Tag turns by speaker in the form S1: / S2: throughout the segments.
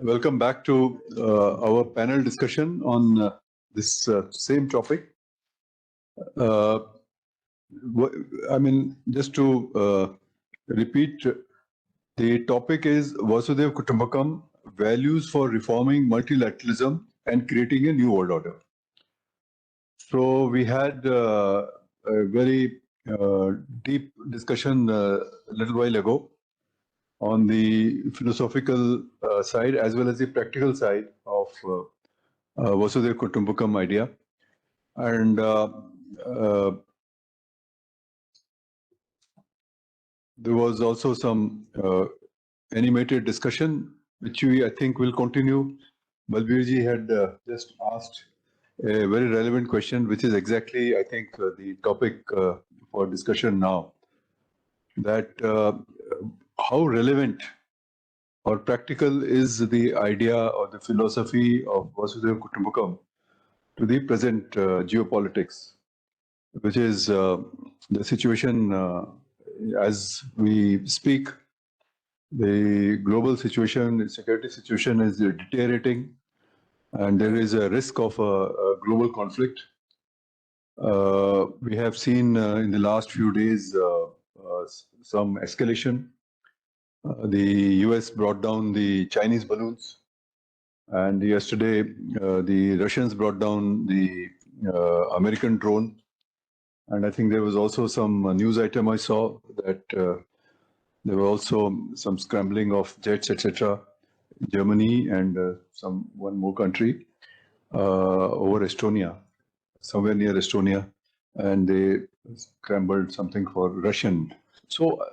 S1: Welcome back to our panel discussion on this same topic. Just to repeat, the topic is Vasudhaiva Kutumbakam, values for reforming multilateralism and creating a new world order. So we had a very deep discussion a little while ago on the philosophical side as well as the practical side of Vasudhaiva Kutumbakam idea. And there was also some animated discussion, which I think will continue. Balbirji had just asked a very relevant question, which is exactly, I think, the topic for discussion now. That how relevant or practical is the idea or the philosophy of Vasudhaiva Kutumbakam to the present geopolitics, which is the situation as we speak. The global situation, the security situation is deteriorating, and there is a risk of a global conflict. We have seen in the last few days some escalation. The US brought down the Chinese balloons, and yesterday the Russians brought down the American drone. And I think there was also some news item I saw that there were also some scrambling of jets, etc. Germany and one more country over Estonia, somewhere near Estonia, and they scrambled something for Russian. So,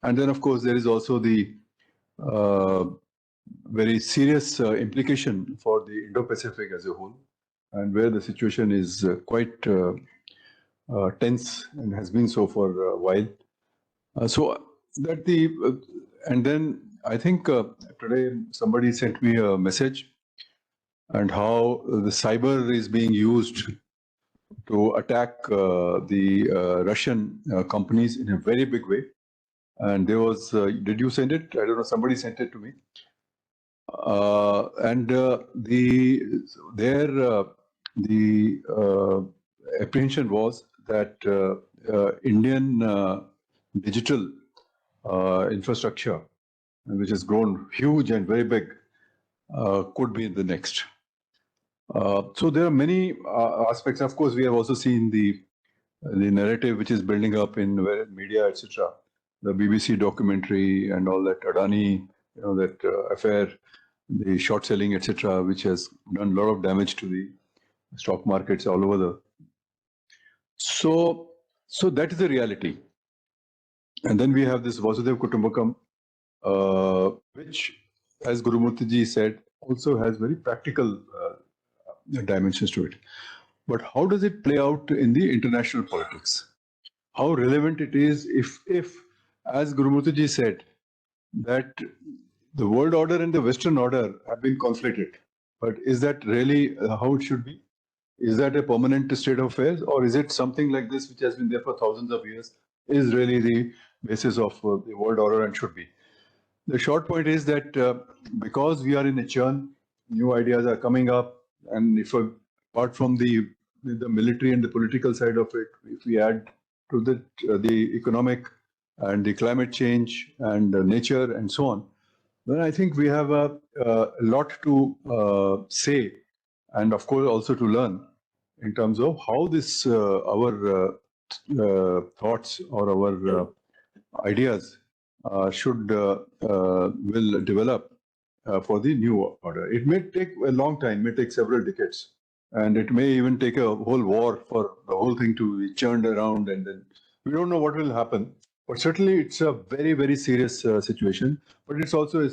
S1: and then of course there is also the very serious implication for the Indo-Pacific as a whole, and where the situation is quite tense and has been so for a while. And then I think today somebody sent me a message and how the cyber is being used to attack the Russian companies in a very big way. And there was, did you send it? I don't know, somebody sent it to me. The apprehension was that Indian digital infrastructure, which has grown huge and very big, could be in the next. So there are many aspects. Of course, we have also seen the narrative which is building up in media, etc. The BBC documentary and all that, Adani, that affair, the short selling, etc., which has done a lot of damage to the stock markets all over the. So that is the reality. And then we have this Vasudhaiva Kutumbakam, which, as Gurumurthy ji said, also has very practical dimensions to it. But how does it play out in the international politics? How relevant it is if as Gurumurthy ji said, that the world order and the Western order have been conflated. But is that really how it should be? Is that a permanent state of affairs, or is it something like this, which has been there for thousands of years, is really the basis of the world order and should be? The short point is that because we are in a churn, new ideas are coming up, and if apart from the military and the political side of it, if we add to the economic and the climate change and nature and so on, then I think we have a lot to say, and of course also to learn in terms of how this our thoughts or our ideas will develop for the new order. It may take a long time, may take several decades, and it may even take a whole war for the whole thing to be churned around, and then we don't know what will happen. But certainly it's a very, very serious situation. But it's also,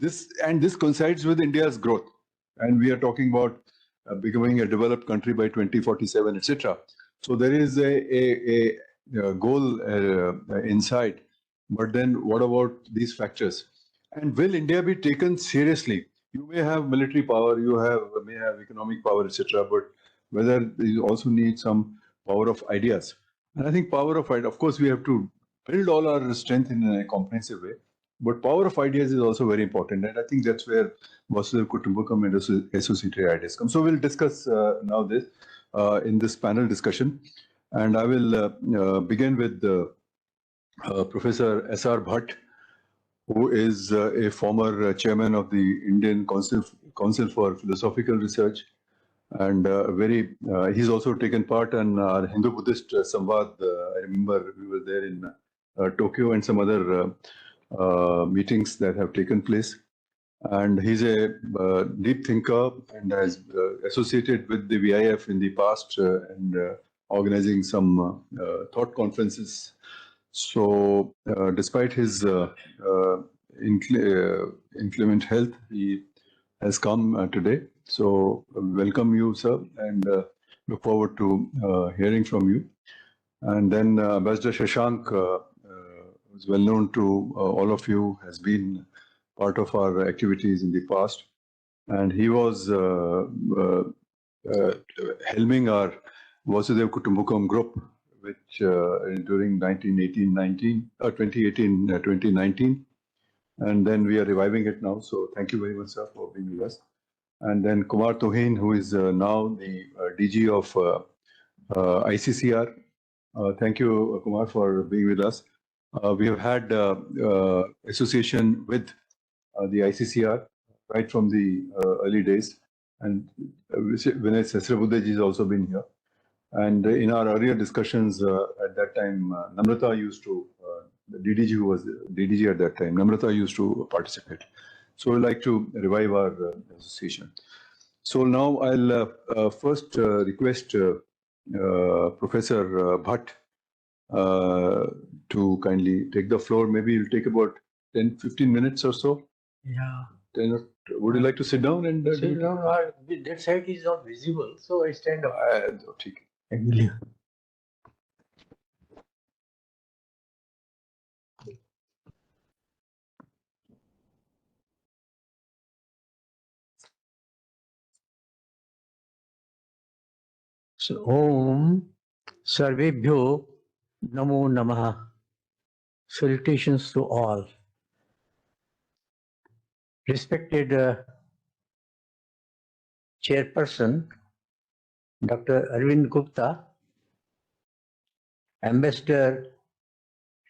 S1: this coincides with India's growth. And we are talking about becoming a developed country by 2047, etc. So there is a goal inside. But then what about these factors? And will India be taken seriously? You may have military power, may have economic power, etc. But whether you also need some power of ideas. And I think power of ideas, of course, we have to build all our strength in a comprehensive way. But power of ideas is also very important, and I think that's where Vasudhaiva Kutumbakam and associated ideas come. So we'll discuss now this in this panel discussion, and I will begin with Professor S.R. Bhatt, who is a former chairman of the Indian Council for Philosophical Research, and he's also taken part in our Hindu-Buddhist Samvad. I remember we were there in Tokyo and some other meetings that have taken place. And he's a deep thinker and has associated with the VIF in the past and organizing some thought conferences. So despite his inclement health, he has come today. So welcome you, sir, and look forward to hearing from you. And then Ambassador Shashank, who's well known to all of you, has been part of our activities in the past. And he was helming our Vasudhaiva Kutumbakam group, which during 2019. And then we are reviving it now. So thank you very much, sir, for being with us. And then Kumar Tuhin, who is now the DG of ICCR. Thank you, Kumar, for being with us. We have had association with the ICCR right from the early days. And Vinay Sesrabuddhaji has also been here. And in our earlier discussions at that time, Namrata used to, the DDG who was the DDG at that time, Namrata used to participate. So we'd like to revive our association. So now I'll first request Professor Bhatt to kindly take the floor. Maybe it'll take about 10-15 minutes or so.
S2: Yeah.
S1: Would you like to sit down and
S2: sit down? That side is not visible, so I stand up.
S1: Okay.
S2: So, Om Sarvebhyo Namo Namaha. Salutations to all. Respected Chairperson, Dr. Arvind Gupta, Ambassador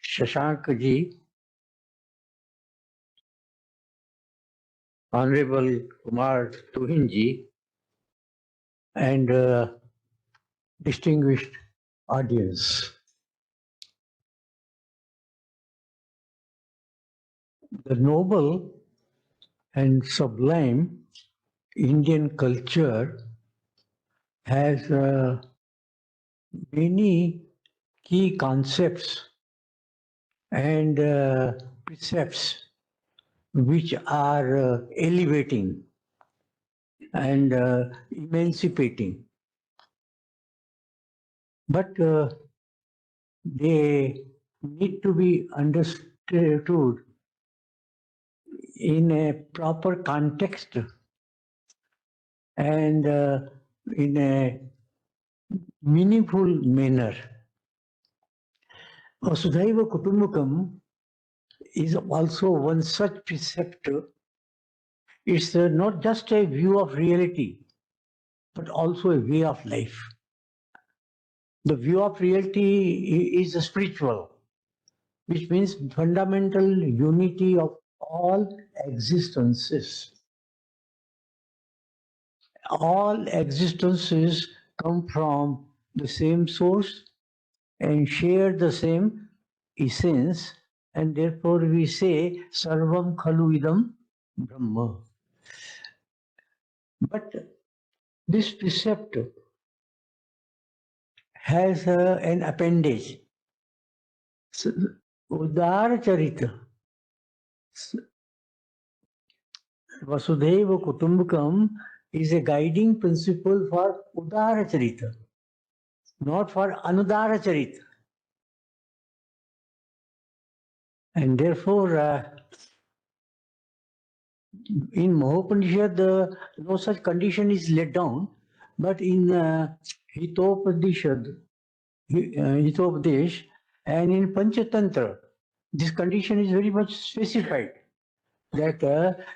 S2: Shashank ji, Honorable Kumar Tuhin ji, and distinguished audience. The noble and sublime Indian culture has many key concepts and precepts which are elevating and emancipating. But they need to be understood in a proper context and in a meaningful manner. Vasudhaiva Kutumbakam is also one such precept. It's not just a view of reality, but also a way of life. The view of reality is spiritual, which means fundamental unity of all existences. All existences come from the same source and share the same essence, and therefore we say Sarvam Khalu Idam Brahma. But this precept has an appendage. Udara Charita. Vasudhaiva Kutumbakam is a guiding principle for Udara Charita, not for Anudara Charita. And therefore, in Mahopanishad, no such condition is laid down, but in Hitopadesh and in Panchatantra, This condition is very much specified that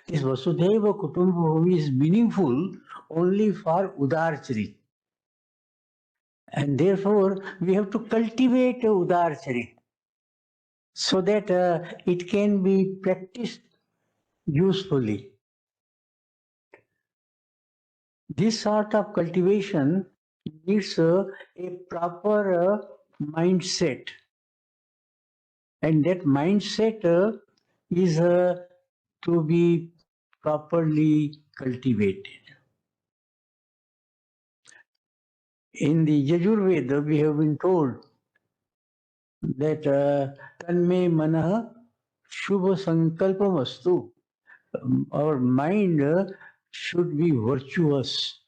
S2: this Vasudhaiva Kutumbakam is meaningful only for Udar Charit. And therefore, we have to cultivate Udar Charit so that it can be practiced usefully. This sort of cultivation needs a proper mindset. And that mindset is to be properly cultivated. In the Yajurveda, we have been told that tanme manah shubha sankalpamastu. Our mind should be virtuous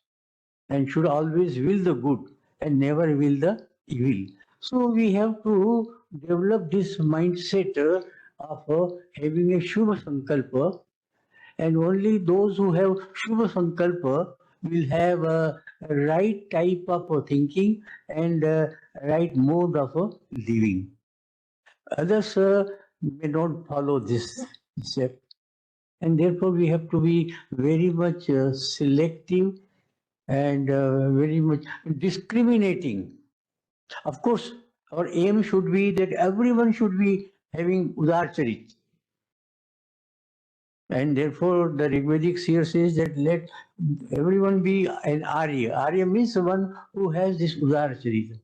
S2: and should always will the good and never will the evil. So we have to develop this mindset of having a Shubha Sankalpa, and only those who have Shubha Sankalpa will have a right type of thinking and right mode of living. Others may not follow this step, and therefore we have to be very much selective and very much discriminating. Of course, our aim should be that everyone should be having Udar Charit. And therefore, the Rigvedic seer says that let everyone be an Arya. Arya means one who has this Udar Charit.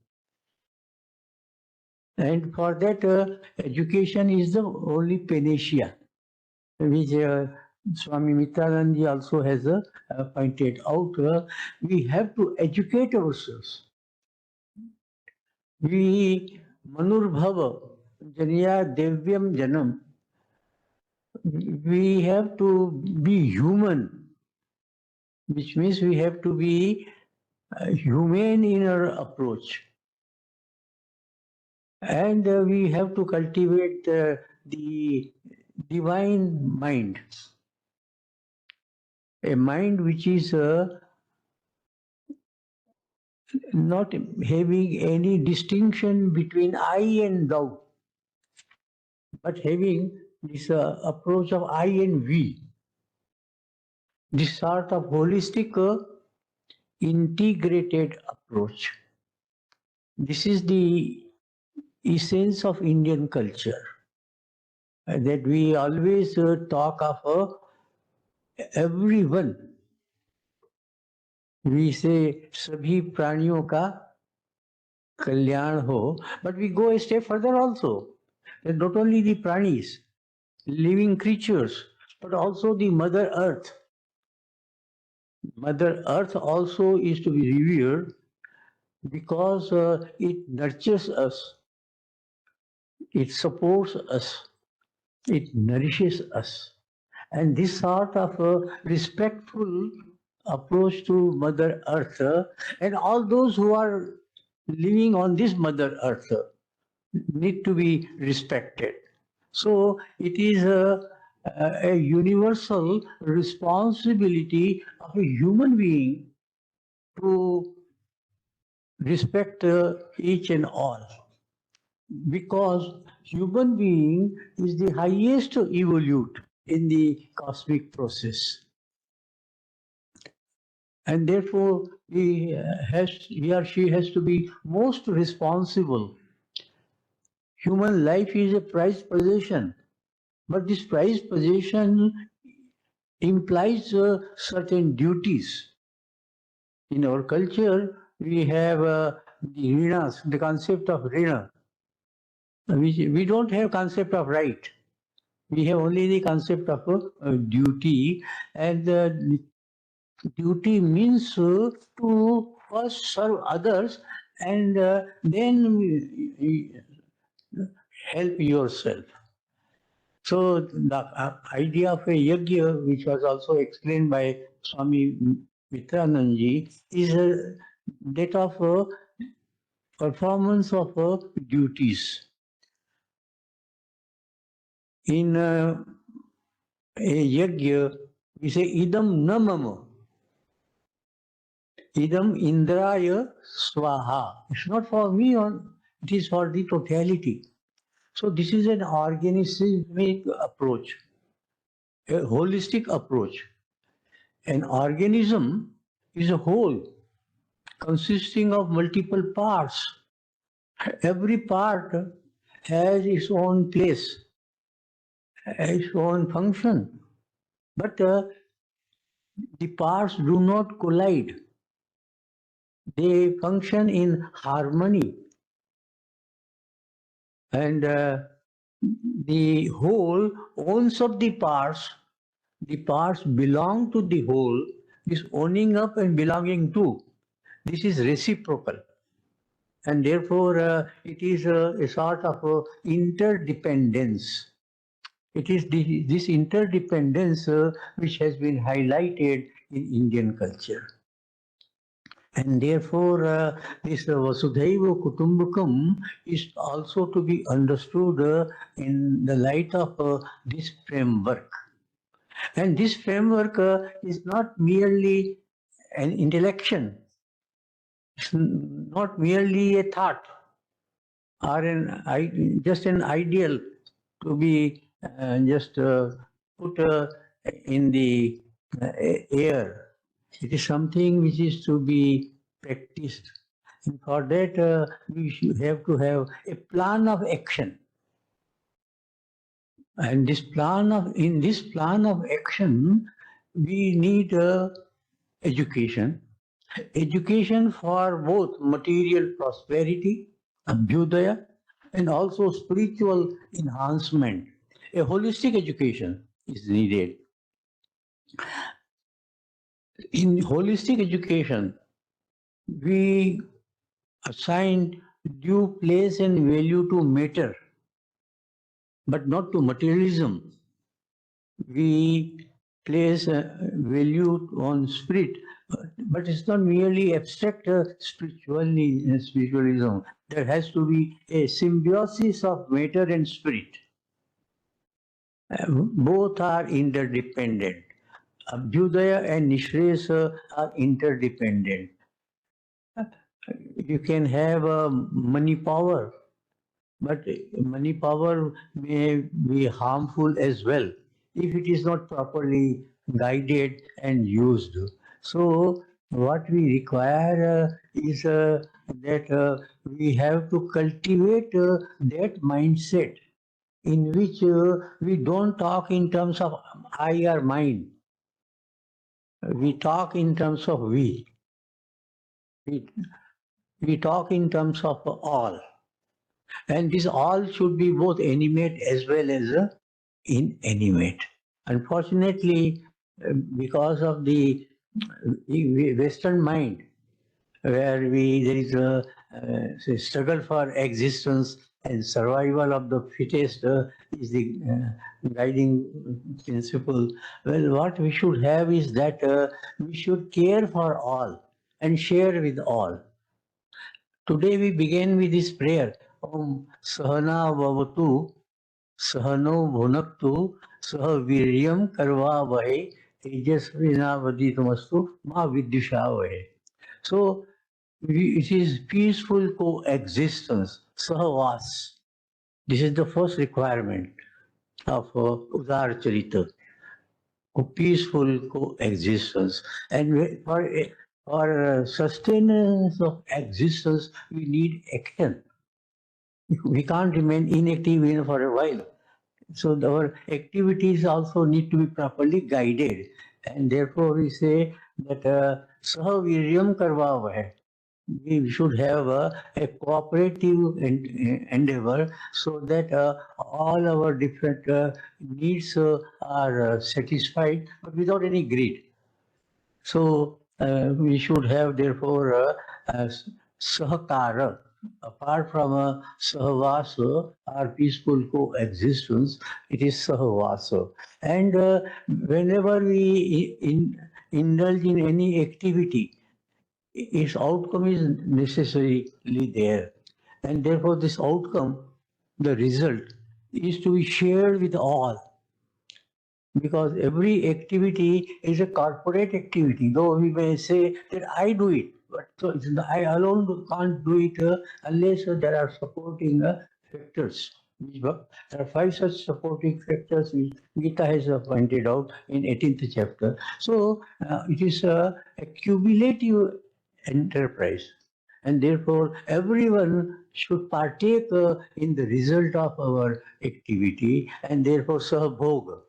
S2: And for that, education is the only panacea, which Swami Mitranand also has pointed out. We have to educate ourselves. We Manurbhava Janiya Devyam Janam. We have to be human, which means we have to be humane in our approach. And we have to cultivate the divine mind, a mind which is not having any distinction between I and thou, but having this approach of I and we, this sort of holistic, integrated approach. This is the essence of Indian culture, that we always talk of everyone. We say sabhi praniyon ka kalyan ho, but we go a step further also. That not only the pranis, living creatures, but also the Mother Earth. Mother Earth also is to be revered because it nurtures us, it supports us, it nourishes us. And this sort of respectful approach to Mother Earth and all those who are living on this Mother Earth need to be respected. So it is a universal responsibility of a human being to respect each and all, because human being is the highest evolute in the cosmic process. And therefore, he or she has to be most responsible. Human life is a prized possession, but this prized possession implies certain duties. In our culture, we have the rinas, the concept of rina. We don't have concept of right. We have only the concept of duty, and duty means to first serve others and then help yourself. So the idea of a yajna, which was also explained by Swami Mitranandji, is that of performance of duties. In a yajna, we say idam na mama. Idam indraya swaha. It's not for me, it is for the totality. So this is an organismic approach, a holistic approach. An organism is a whole consisting of multiple parts. Every part has its own place, its own function. But the parts do not collide. They function in harmony. And the whole owns up the parts belong to the whole, this owning up and belonging to. This is reciprocal. And therefore, it is a sort of interdependence. It is this interdependence which has been highlighted in Indian culture. And therefore, this Vasudhaiva Kutumbakam is also to be understood in the light of this framework. And this framework is not merely an intellection, it's not merely a thought or just an ideal to be just put in the air. It is something which is to be practiced. And for that, we should have to have a plan of action. And in this plan of action, we need education. Education for both material prosperity, abhyudaya, and also spiritual enhancement. A holistic education is needed. In holistic education, we assign due place and value to matter, but not to materialism. We place value on spirit, but it's not merely abstract spiritualism. There has to be a symbiosis of matter and spirit. Both are interdependent. Abhyudaya and Nishresa are interdependent. You can have money power, but money power may be harmful as well if it is not properly guided and used. So what we require is that we have to cultivate that mindset in which we don't talk in terms of I or mine. We talk in terms of we. We talk in terms of all. And this all should be both animate as well as inanimate. Unfortunately, because of the Western mind, where there is a struggle for existence and survival of the fittest is the guiding principle. Well, what we should have is that we should care for all and share with all. Today we begin with this prayer. Om Sahana Vavatu Sahano Bhunaktu Sah Viryam Karva Vahe Tejasvina Vaditamastu Ma Vidyusha Vahe. So it is peaceful coexistence, Sahavas. This is the first requirement of Udar Charita. Peaceful coexistence. And for sustenance of existence, we need action. We can't remain inactive even for a while. So our activities also need to be properly guided. And therefore we say that Sahaviryam Karva Vahe. We should have a cooperative endeavor so that all our different needs are satisfied, but without any greed. So we should have therefore sahakara. Apart from sahavasa or peaceful coexistence, it is sahavasa. And whenever we indulge in any activity, its outcome is necessarily there. And therefore this outcome, the result, is to be shared with all. Because every activity is a corporate activity, though we may say that I do it, but so I alone can't do it unless there are supporting factors. There are 5 such supporting factors which Gita has pointed out in 18th chapter. So it is a cumulative enterprise, and therefore everyone should partake in the result of our activity, and therefore sahbhoga.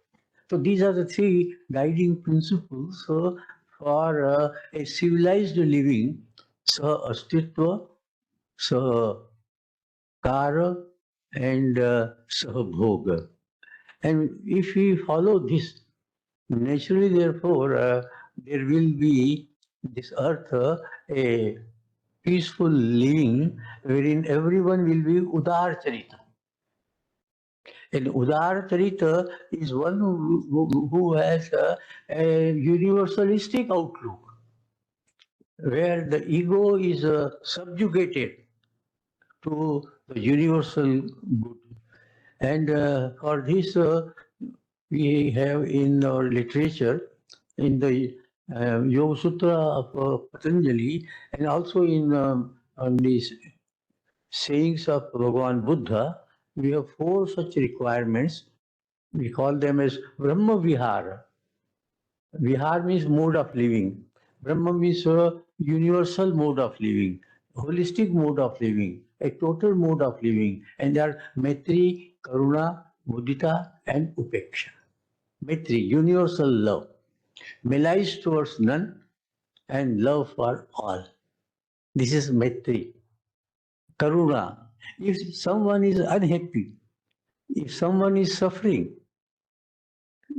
S2: So these are the 3 guiding principles for a civilized living: sah astitva, sah kara, and sahbhoga. And if we follow this, naturally, therefore, there will be this earth a peaceful living wherein everyone will be Udar Charita. And Udar Charita is one who has a universalistic outlook, where the ego is subjugated to the universal good. And for this, we have in our literature, in the Yoga Sutra of Patanjali, and also in on these sayings of Bhagavan Buddha, we have 4 such requirements. We call them as Brahma Vihara. Vihar means mode of living. Brahma means a universal mode of living, holistic mode of living, a total mode of living. And there are Maitri, Karuna, Mudita, and Upeksha. Maitri, universal love, malice towards none, and love for all. This is Maitri. Karuna, if someone is unhappy, if someone is suffering,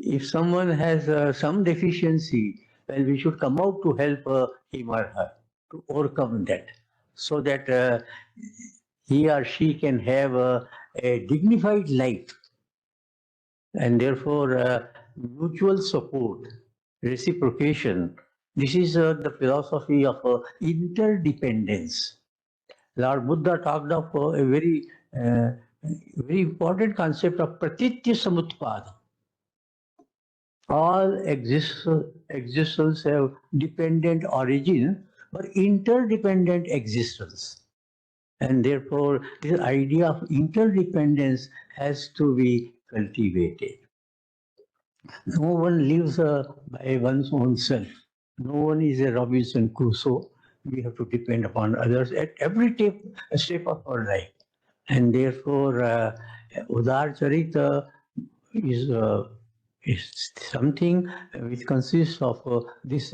S2: if someone has some deficiency, well, we should come out to help him or her to overcome that, so that he or she can have a dignified life. And therefore, mutual support, reciprocation. This is the philosophy of interdependence. Lord Buddha talked of a very important concept of pratitya samutpada. All existence have dependent origin, but interdependent existence. And therefore, this idea of interdependence has to be cultivated. No one lives by one's own self. No one is a Robinson Crusoe. We have to depend upon others at every step of our life. And therefore, Udar Charita is something which consists of this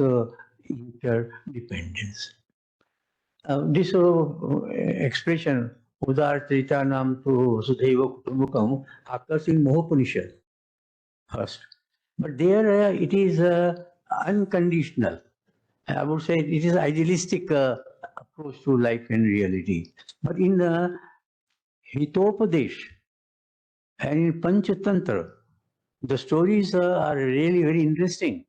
S2: interdependence. This expression, Udar Charita Nam to Vasudhaiva Kutumbakam, occurs in Mohopanishad first. But there it is unconditional. I would say it is idealistic approach to life and reality. But in Hitopadesh and in Panchatantra, the stories are really very interesting.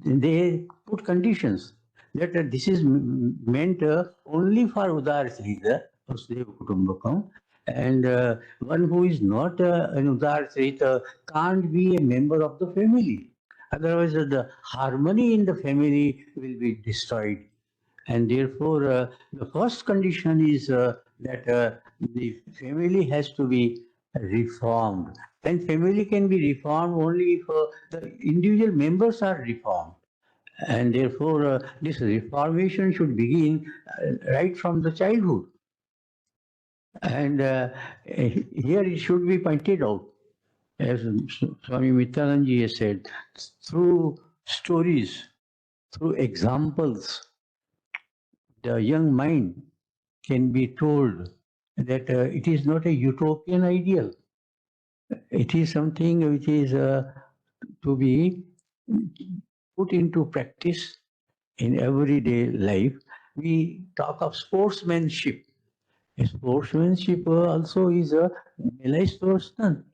S2: They put conditions that this is meant only for Udar Charita, Vasudhaiva Kutumbakam, and one who is not an Udar Charita can't be a member of the family. Otherwise, the harmony in the family will be destroyed. And therefore, the first condition is that the family has to be reformed. And family can be reformed only if the individual members are reformed. And therefore, this reformation should begin right from the childhood. And here it should be pointed out, as Swami Mittananji has said, through stories, through examples, the young mind can be told that it is not a utopian ideal. It is something which is to be put into practice in everyday life. We talk of sportsmanship. Sportsmanship also is a malice towards none.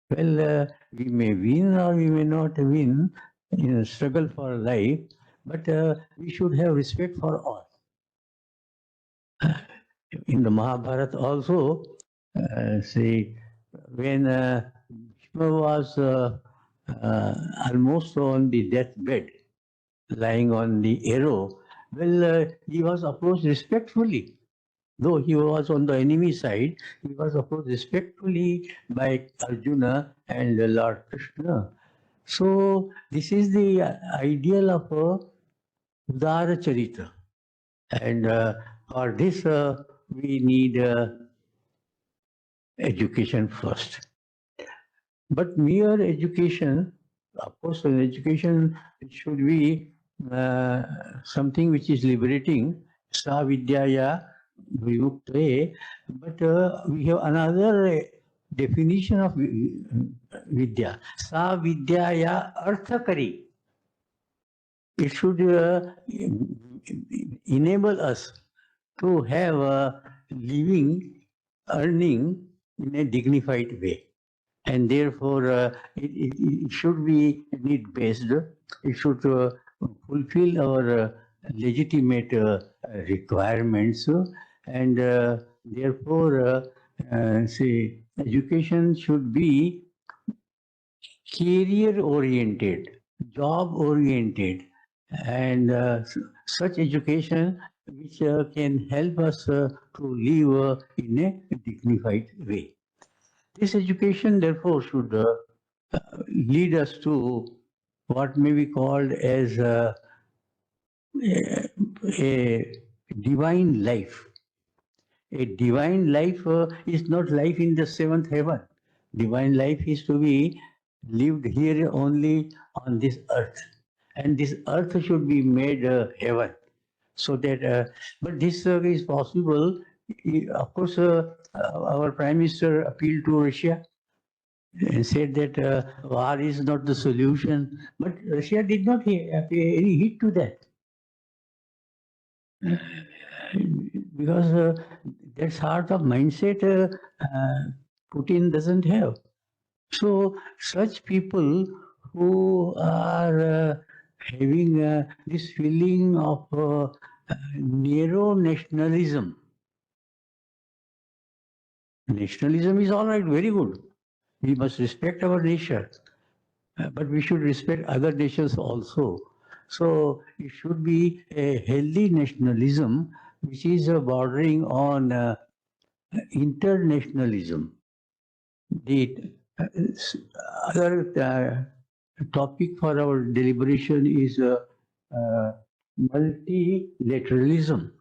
S2: Well, we may win or we may not win in a struggle for life, but we should have respect for all. In the Mahabharata also, say, when Bhishma was almost on the deathbed, lying on the arrow, well, he was approached respectfully. Though he was on the enemy side, he was approached respectfully by Arjuna and Lord Krishna. So this is the ideal of Udara Charita. And for this, we need education first. But mere education, of course, an education should be something which is liberating, sa vidyaya vimukte. But we have another definition of vidya, sa vidyaya arthakari. It should enable us to have a living, earning in a dignified way. And therefore, it should be need-based. It should fulfill our legitimate requirements. And therefore, say, education should be career-oriented, job-oriented, and such education which can help us to live in a dignified way. This education, therefore, should lead us to what may be called as a divine life. A divine life is not life in the seventh heaven. Divine life is to be lived here only on this earth. And this earth should be made heaven. So that, but this is possible. Of course, our Prime Minister appealed to Russia and said that war is not the solution. But Russia did not pay any heed to that. Because that sort of mindset Putin doesn't have. So such people who are having this feeling of narrow nationalism. Nationalism is all right, very good. We must respect our nation, but we should respect other nations also. So it should be a healthy nationalism which is bordering on internationalism. The other topic for our deliberation is multilateralism.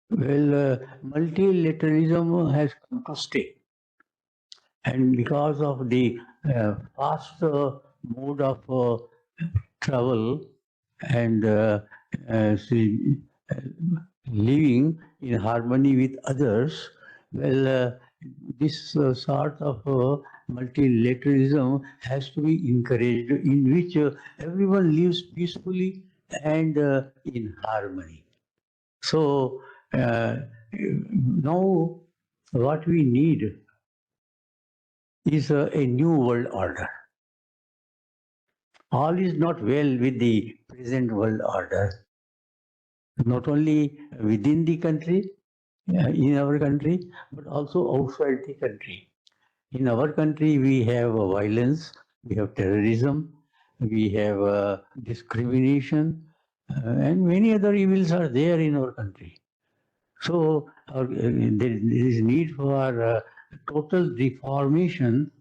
S2: Well, multilateralism has come to stay. And because of the fast mode of travel and living in harmony with others, well, this sort of multilateralism has to be encouraged, in which everyone lives peacefully and in harmony. So now what we need is a new world order. All is not well with the present world order, not only within the country, in our country, but also outside the country. In our country, we have violence, we have terrorism, we have discrimination, and many other evils are there in our country. So there is need for total reformation,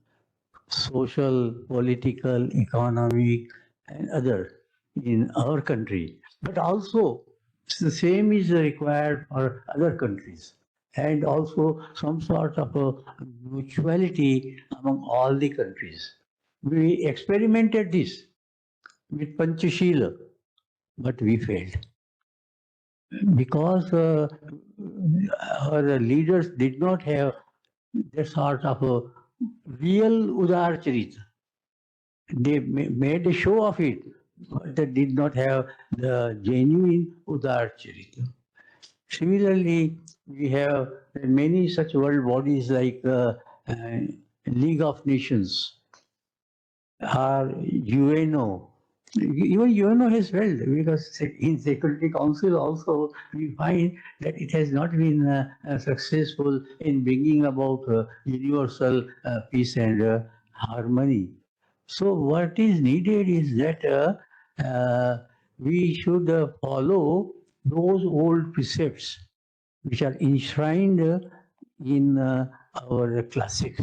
S2: social, political, economic, and other in our country. But also the same is required for other countries, and also some sort of a mutuality among all the countries. We experimented this with Panchashila, but we failed because our leaders did not have that sort of a real Udar Charita. They made a show of it, but they did not have the genuine Udar Charita. Similarly, we have many such world bodies like League of Nations or UNO. Even UNO has failed because in Security Council also we find that it has not been successful in bringing about universal peace and harmony. So what is needed is that we should follow those old precepts which are enshrined in our classics.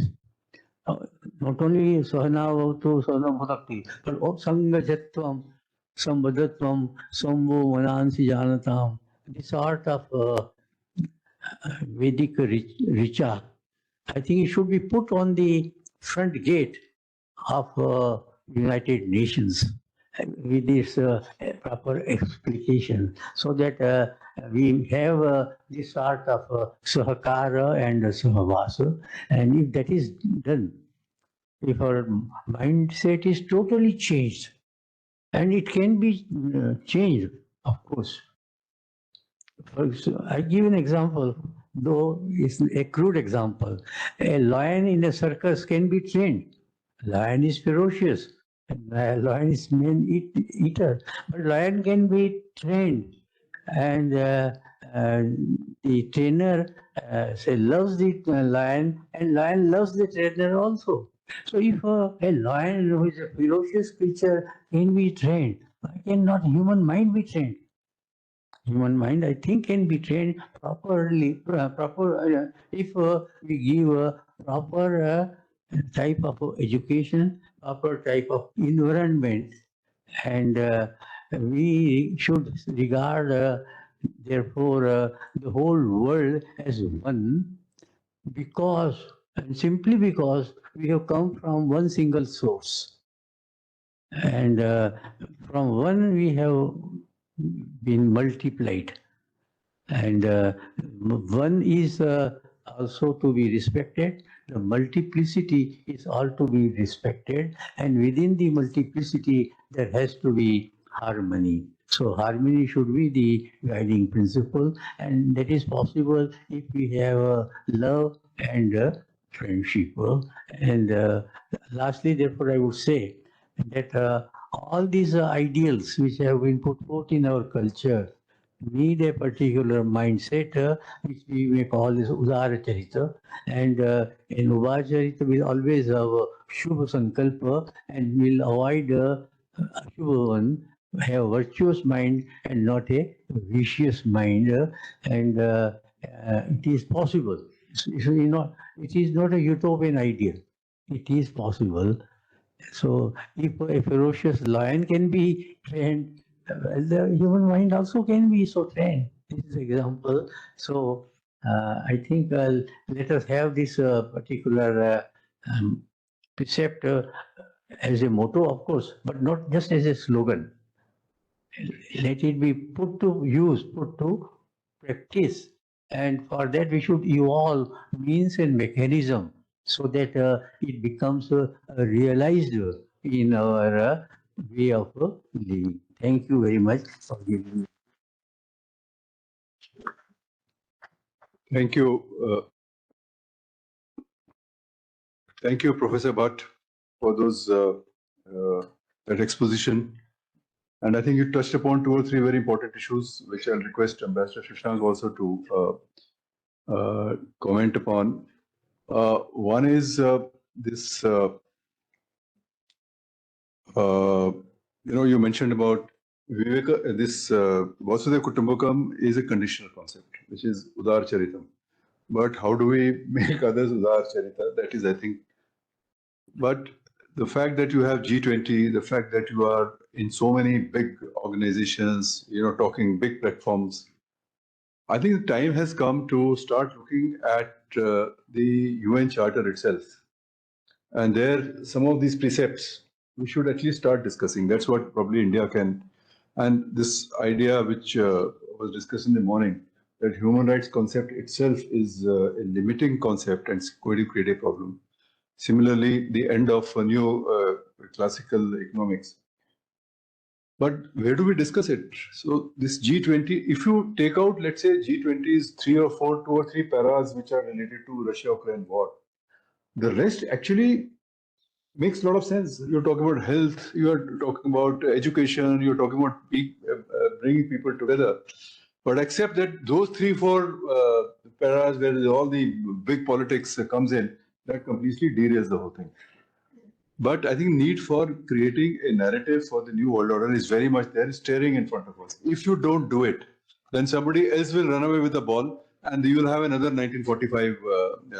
S2: Not only Sahanavatu, Sahanabhakti, but Sangajatvam, Sambhadatvam, Sambo Manansi Janatam. This art of Vedic Richa, I think it should be put on the front gate of United Nations with this proper explication, so that we have this art of Sahakara and Sahavasa. And if that is done, if our mindset is totally changed, and it can be changed, of course. I give an example, though it's a crude example. A lion in a circus can be trained. Lion is ferocious. Lion is eater. But lion can be trained. And the trainer say, loves the lion, and lion loves the trainer also. So if a lion who is a ferocious creature can be trained, why cannot human mind be trained? Human mind, I think, can be trained properly. If we give a proper type of education, proper type of environment, and we should regard, therefore, the whole world as one, because, and simply because, we have come from one single source. And from one we have been multiplied. And one is also to be respected. The multiplicity is all to be respected. And within the multiplicity, there has to be harmony. So harmony should be the guiding principle. And that is possible if we have love and friendship. And lastly, therefore, I would say that all these ideals which have been put forth in our culture need a particular mindset, which we may call as Udara Charita. And in Udara Charita, we always have a Shubha Sankalpa, and will avoid Ashubha one, have a virtuous mind and not a vicious mind. And it is possible. It is not a utopian idea. It is possible. So if a ferocious lion can be trained, well, the human mind also can be so trained. This is an example. So I think let us have this particular precept as a motto, of course, but not just as a slogan. Let it be put to use, put to practice. And for that, we should evolve means and mechanism so that it becomes realized in our way of living. Thank you very much for giving me.
S1: Thank you. Thank you, Professor Bhatt, for that exposition. And I think you touched upon 2 or 3 very important issues, which I'll request Ambassador Shashank also to comment upon. One is this, you mentioned about Viveka, this Vasudhaiva Kutumbakam is a conditional concept, which is Udar Charitam. But how do we make others Udar Charita? That is, I think. But the fact that you have G20, the fact that you are in so many big organizations, talking big platforms, I think the time has come to start looking at the UN Charter itself. And there, some of these precepts, we should at least start discussing. That's what probably India can. And this idea which was discussed in the morning, that human rights concept itself is a limiting concept and it's going to create a problem. Similarly, the end of a new classical economics. But where do we discuss it? So this G20, if you take out, let's say G20's 2 or 3 paras which are related to Russia-Ukraine war, the rest actually makes a lot of sense. You're talking about health, you're talking about education, you're talking about bringing people together. But except that those 3-4 paras where all the big politics comes in, that completely derails the whole thing. But I think need for creating a narrative for the new world order is very much there, staring in front of us. If you don't do it, then somebody else will run away with the ball and you will have another 1945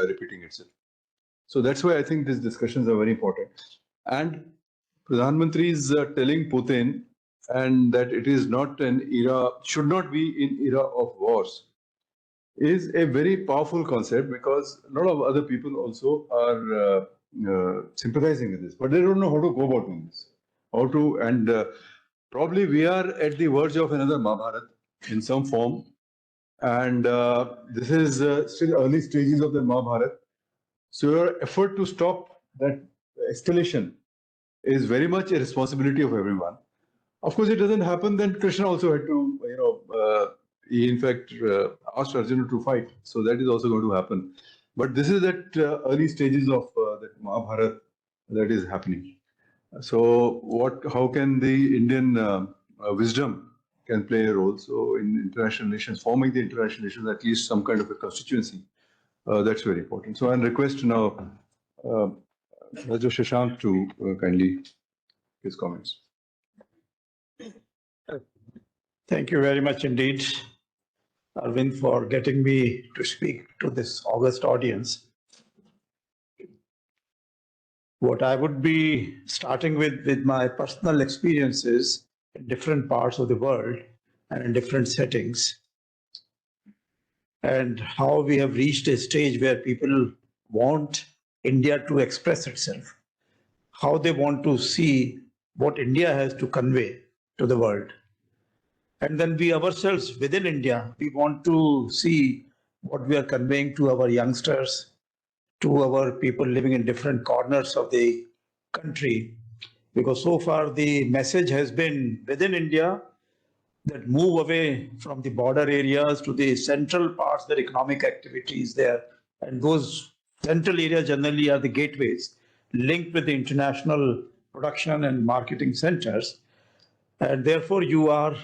S1: repeating itself. So that's why I think these discussions are very important. And Pradhan Mantri is telling Putin and that it is not an era, should not be in era of wars, is a very powerful concept, because a lot of other people also are sympathizing with this, but they don't know how to go about doing this. How to, and probably we are at the verge of another Mahabharat in some form. And this is still early stages of the Mahabharat. So your effort to stop that escalation is very much a responsibility of everyone. Of course, it doesn't happen, then Krishna also had to, he in fact asked Arjuna to fight. So that is also going to happen. But this is at early stages of that Mahabharata that is happening. So how can the Indian wisdom can play a role? So in international relations, forming the international relations, at least some kind of a constituency, that's very important. So I'll request now Raja Shashank to kindly his comments.
S3: Thank you very much indeed, Arvind, for getting me to speak to this august audience. What I would be starting with my personal experiences in different parts of the world and in different settings, and how we have reached a stage where people want India to express itself, how they want to see what India has to convey to the world. And then we ourselves within India, we want to see what we are conveying to our youngsters, to our people living in different corners of the country. Because so far the message has been within India that move away from the border areas to the central parts, their economic activities there. And those central areas generally are the gateways linked with the international production and marketing centers. And therefore you are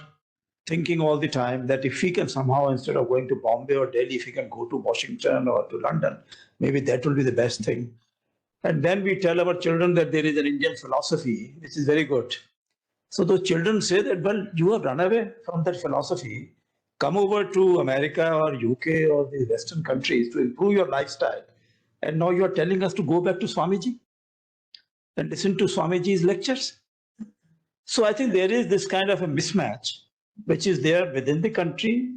S3: thinking all the time that if we can somehow, instead of going to Bombay or Delhi, if we can go to Washington or to London, maybe that will be the best thing. And then we tell our children that there is an Indian philosophy, which is very good. So those children say that, well, you have run away from that philosophy, come over to America or UK or the Western countries to improve your lifestyle. And now you are telling us to go back to Swamiji and listen to Swamiji's lectures. So I think there is this kind of a mismatch which is there within the country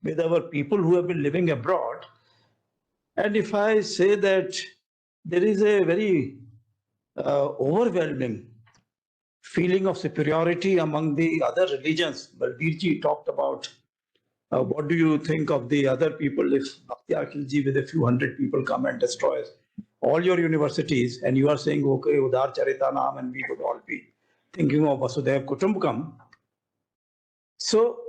S3: with our people who have been living abroad. And if I say that there is a very overwhelming feeling of superiority among the other religions, Balbirji talked about what do you think of the other people if Bhakti Akhilji with a few hundred people come and destroys all your universities, and you are saying, okay, Udar Charitanam, and we would all be thinking of Vasudhaiva Kutumbakam. So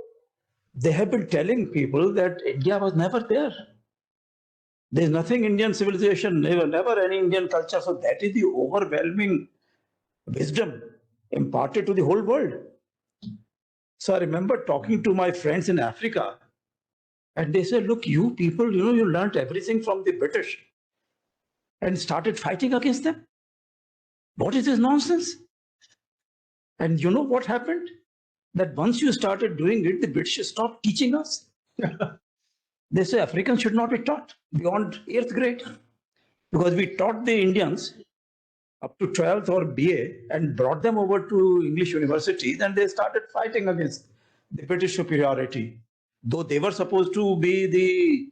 S3: they have been telling people that India was never there. There's nothing Indian civilization, never any Indian culture. So that is the overwhelming wisdom imparted to the whole world. So I remember talking to my friends in Africa, and they said, look, you people, you learned everything from the British and started fighting against them. What is this nonsense? And you know what happened? That once you started doing it, the British stopped teaching us. They say Africans should not be taught beyond 8th grade, because we taught the Indians up to 12th or BA and brought them over to English universities, and they started fighting against the British superiority. Though they were supposed to be the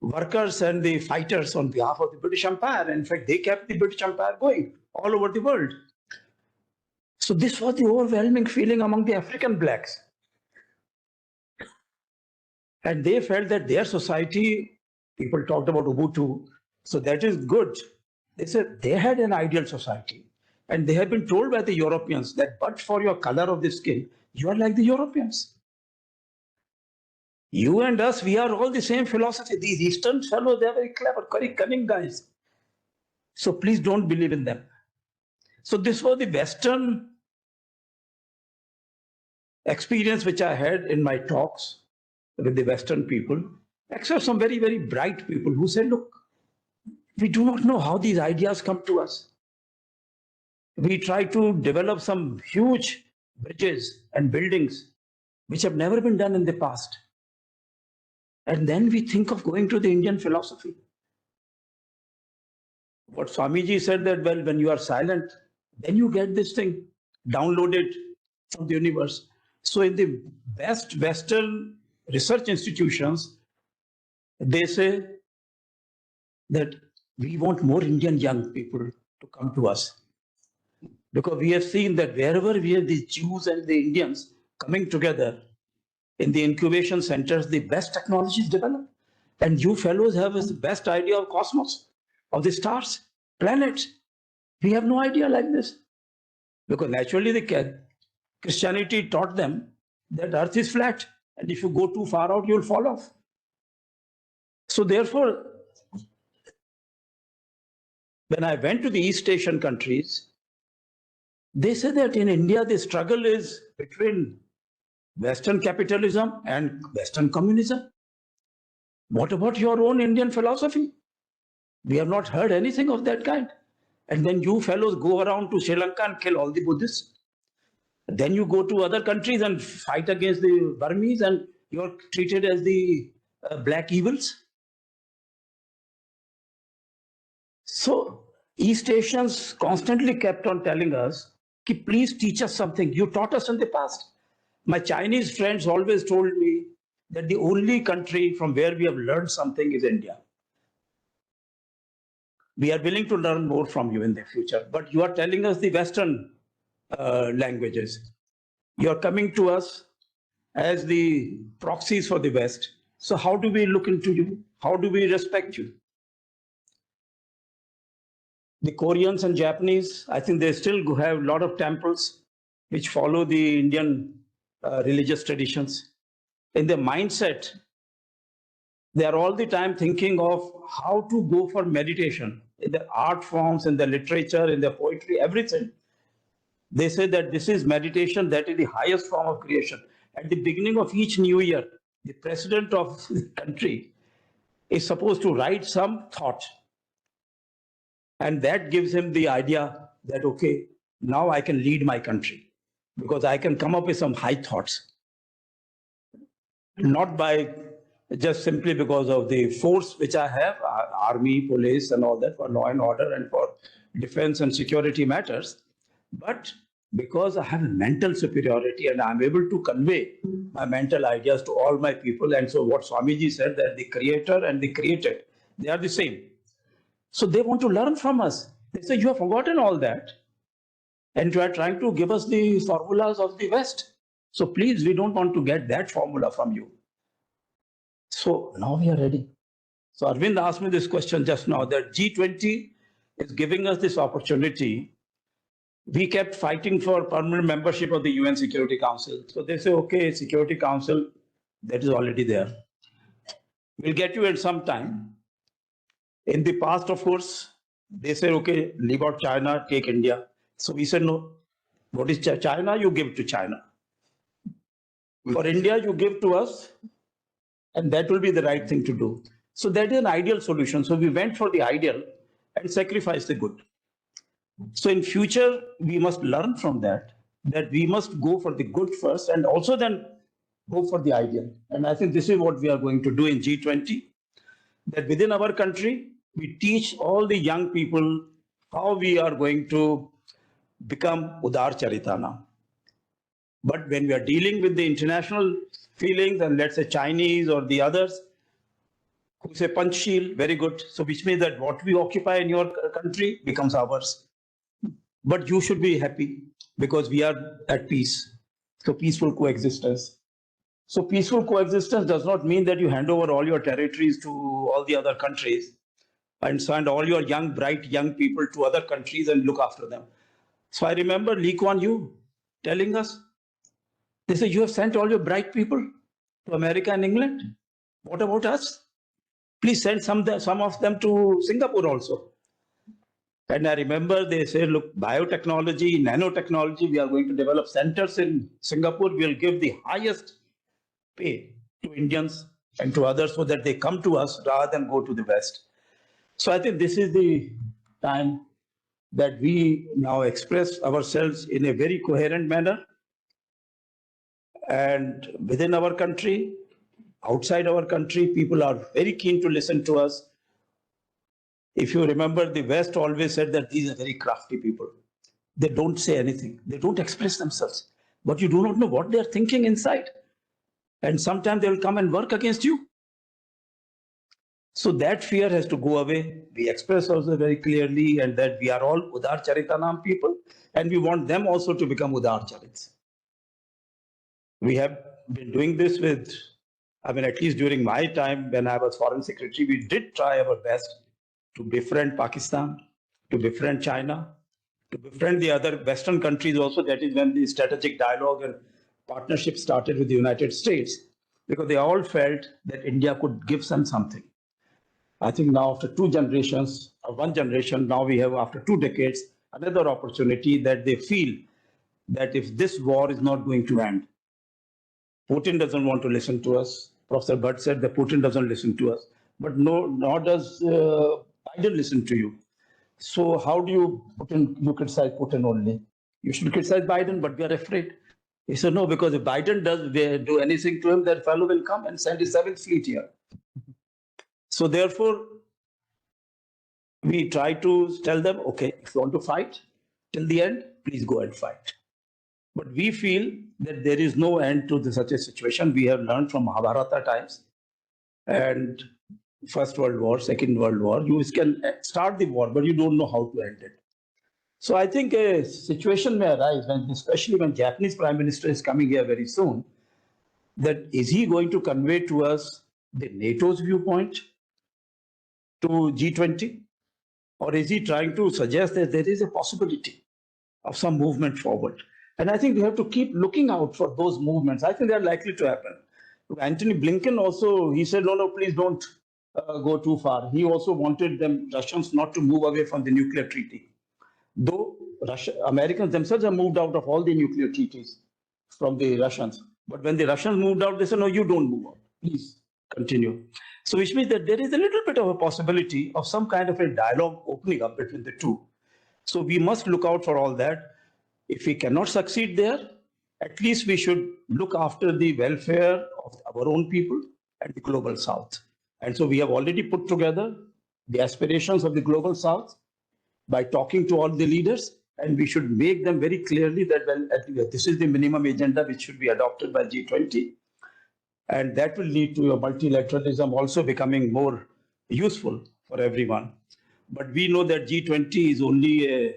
S3: workers and the fighters on behalf of the British Empire. In fact, they kept the British Empire going all over the world. So this was the overwhelming feeling among the African blacks. And they felt that their society, people talked about Ubuntu, so that is good. They said they had an ideal society. And they had been told by the Europeans that but for your color of the skin, you are like the Europeans. You and us, we are all the same philosophy. These Eastern fellows, they are very clever, very cunning guys. So please don't believe in them. So this was the Western experience which I had in my talks with the Western people, except some very, very bright people who said, look, we do not know how these ideas come to us. We try to develop some huge bridges and buildings which have never been done in the past. And then we think of going to the Indian philosophy. What Swamiji said that, well, when you are silent, then you get this thing downloaded from the universe. So in the best Western research institutions, they say that we want more Indian young people to come to us. Because we have seen that wherever we have the Jews and the Indians coming together in the incubation centers, the best technologies develop. And you fellows have the best idea of cosmos, of the stars, planets. We have no idea like this. Because naturally the Christianity taught them that earth is flat. And if you go too far out, you'll fall off. So therefore, when I went to the East Asian countries, they say that in India, the struggle is between Western capitalism and Western communism. What about your own Indian philosophy? We have not heard anything of that kind. And then you fellows go around to Sri Lanka and kill all the Buddhists. Then you go to other countries and fight against the Burmese and you're treated as the black evils. So East Asians constantly kept on telling us, please teach us something. You taught us in the past. My Chinese friends always told me that the only country from where we have learned something is India. We are willing to learn more from you in the future, but you are telling us the Western languages. You are coming to us as the proxies for the West. So how do we look into you? How do we respect you? The Koreans and Japanese, I think they still have a lot of temples which follow the Indian religious traditions. In their mindset, they are all the time thinking of how to go for meditation in their art forms, in their literature, in their poetry, everything. They say that this is meditation, that is the highest form of creation. At the beginning of each new year, the president of the country is supposed to write some thought. And that gives him the idea that, okay, now I can lead my country because I can come up with some high thoughts. Not by just simply because of the force which I have, army, police and all that for law and order and for defense and security matters, but because I have a mental superiority and I'm able to convey my mental ideas to all my people. And so what Swamiji said, that the creator and the created, they are the same. So they want to learn from us. They say, you have forgotten all that. And you are trying to give us the formulas of the West. So please, we don't want to get that formula from you. So now we are ready. So Arvind asked me this question just now, that G20 is giving us this opportunity. We kept fighting for permanent membership of the UN Security Council. So they say, okay, Security Council, that is already there. We'll get you in some time. In the past, of course, they said, okay, leave out China, take India. So we said, no, what is China? You give to China. For India, you give to us, and that will be the right thing to do. So that is an ideal solution. So we went for the ideal and sacrificed the good. So in future, we must learn from that we must go for the good first and also then go for the ideal. And I think this is what we are going to do in G20, that within our country, we teach all the young people how we are going to become Udar Charitana. But when we are dealing with the international feelings and let's say Chinese or the others who say Panchsheel, very good. So which means that what we occupy in your country becomes ours. But you should be happy because we are at peace. So peaceful coexistence. So peaceful coexistence does not mean that you hand over all your territories to all the other countries and send all your young, bright young people to other countries and look after them. So I remember Lee Kuan Yew telling us, they say, you have sent all your bright people to America and England. What about us? Please send some of them to Singapore also. And I remember they say, look, biotechnology, nanotechnology, we are going to develop centers in Singapore. We'll give the highest pay to Indians and to others so that they come to us rather than go to the West. So I think this is the time that we now express ourselves in a very coherent manner. And within our country, outside our country, people are very keen to listen to us. If you remember, the West always said that these are very crafty people. They don't say anything. They don't express themselves. But you do not know what they're thinking inside. And sometimes they will come and work against you. So that fear has to go away. We express also very clearly and that we are all Udar Charitanam people and we want them also to become Udar Charits. We have been doing this with, at least during my time when I was Foreign Secretary, we did try our best to befriend Pakistan, to befriend China, to befriend the other Western countries also. That is when the strategic dialogue and partnership started with the United States, because they all felt that India could give them something. I think now after 2 generations, or 1 generation, now we have after 2 decades, another opportunity that they feel that if this war is not going to end, Putin doesn't want to listen to us. Professor Bhatt said that Putin doesn't listen to us, but nor does Biden listen to you. So how do you criticize Putin only? You should criticize Biden, but we are afraid. He said, no, because if Biden does do anything to him, that fellow will come and send his 7th fleet here. So therefore, we try to tell them, okay, if you want to fight till the end, please go and fight. But we feel that there is no end to such a situation. We have learned from Mahabharata times and First World War, Second World War. You can start the war, but you don't know how to end it. So I think a situation may arise, especially when Japanese Prime Minister is coming here very soon, that is he going to convey to us the NATO's viewpoint to G20? Or is he trying to suggest that there is a possibility of some movement forward? And I think we have to keep looking out for those movements. I think they are likely to happen. Anthony Blinken also, he said, no, please don't go too far. He also wanted them, Russians, not to move away from the nuclear treaty. Though Americans themselves have moved out of all the nuclear treaties from the Russians. But when the Russians moved out, they said, no, you don't move out. Please continue. So which means that there is a little bit of a possibility of some kind of a dialogue opening up between the two. So we must look out for all that. If we cannot succeed there, at least we should look after the welfare of our own people and the global south. And so we have already put together the aspirations of the global south by talking to all the leaders, and we should make them very clearly that, well, this is the minimum agenda which should be adopted by G20. And that will lead to a multilateralism also becoming more useful for everyone. But we know that G20 is only a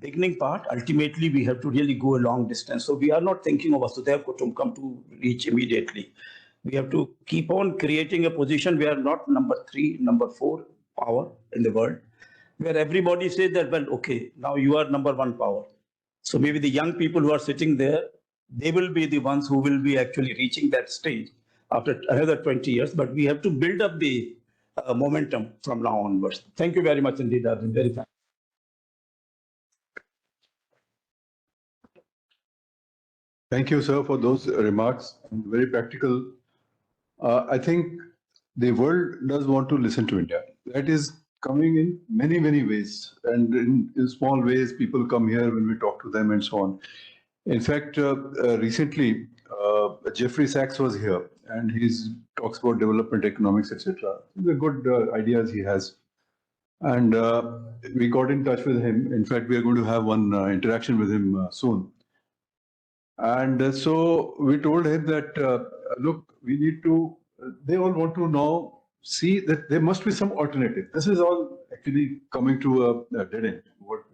S3: beginning part. Ultimately, we have to really go a long distance. So we are not thinking of Vasudhaiva Kutumbakam to reach immediately. We have to keep on creating a position where not number 3, number 4 power in the world, where everybody says that, well, okay, now you are number 1 power. So maybe the young people who are sitting there, they will be the ones who will be actually reaching that stage after another 20 years. But we have to build up the momentum from now onwards. Thank you very much indeed, Arvind. Very thankful.
S1: Thank you, sir, for those remarks. Very practical. I think the world does want to listen to India. That is coming in many, many ways. And in small ways, people come here when we talk to them and so on. In fact, recently, Jeffrey Sachs was here and he talks about development economics, etc. The good ideas he has. And we got in touch with him. In fact, we are going to have one interaction with him soon. And so we told him that, look, we need to, they all want to now see that there must be some alternative. This is all actually coming to a dead end,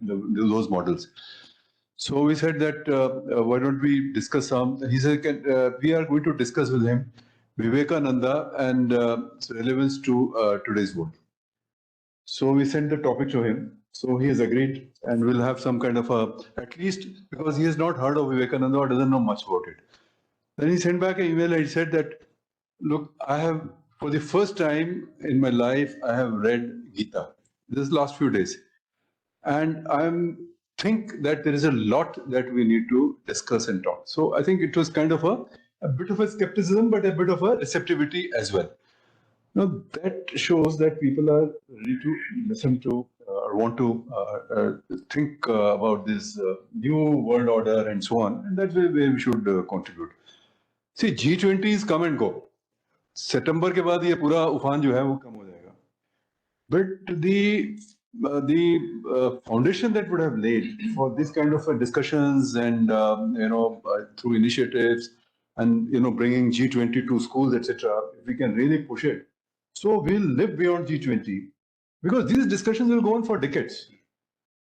S1: those models. So we said that, why don't we discuss some? He said, we are going to discuss with him Vivekananda and relevance to today's world. So we sent the topic to him. So he has agreed and we'll have some kind of at least because he has not heard of Vivekananda or doesn't know much about it. Then he sent back an email and he said that, look, I have, for the first time in my life, I have read Gita this last few days. And think that there is a lot that we need to discuss and talk. So I think it was kind of a bit of a skepticism, but a bit of a receptivity as well. Now that shows that people are ready to listen to or want to think about this new world order and so on. And that's where we should contribute. See, G20s come and go. सितंबर के बाद ये पूरा उफान जो है वो कम हो जाएगा. But the foundation that would have laid for this kind of discussions and through initiatives and bringing G20 to schools, etc., if we can really push it, so we'll live beyond G20 because these discussions will go on for decades.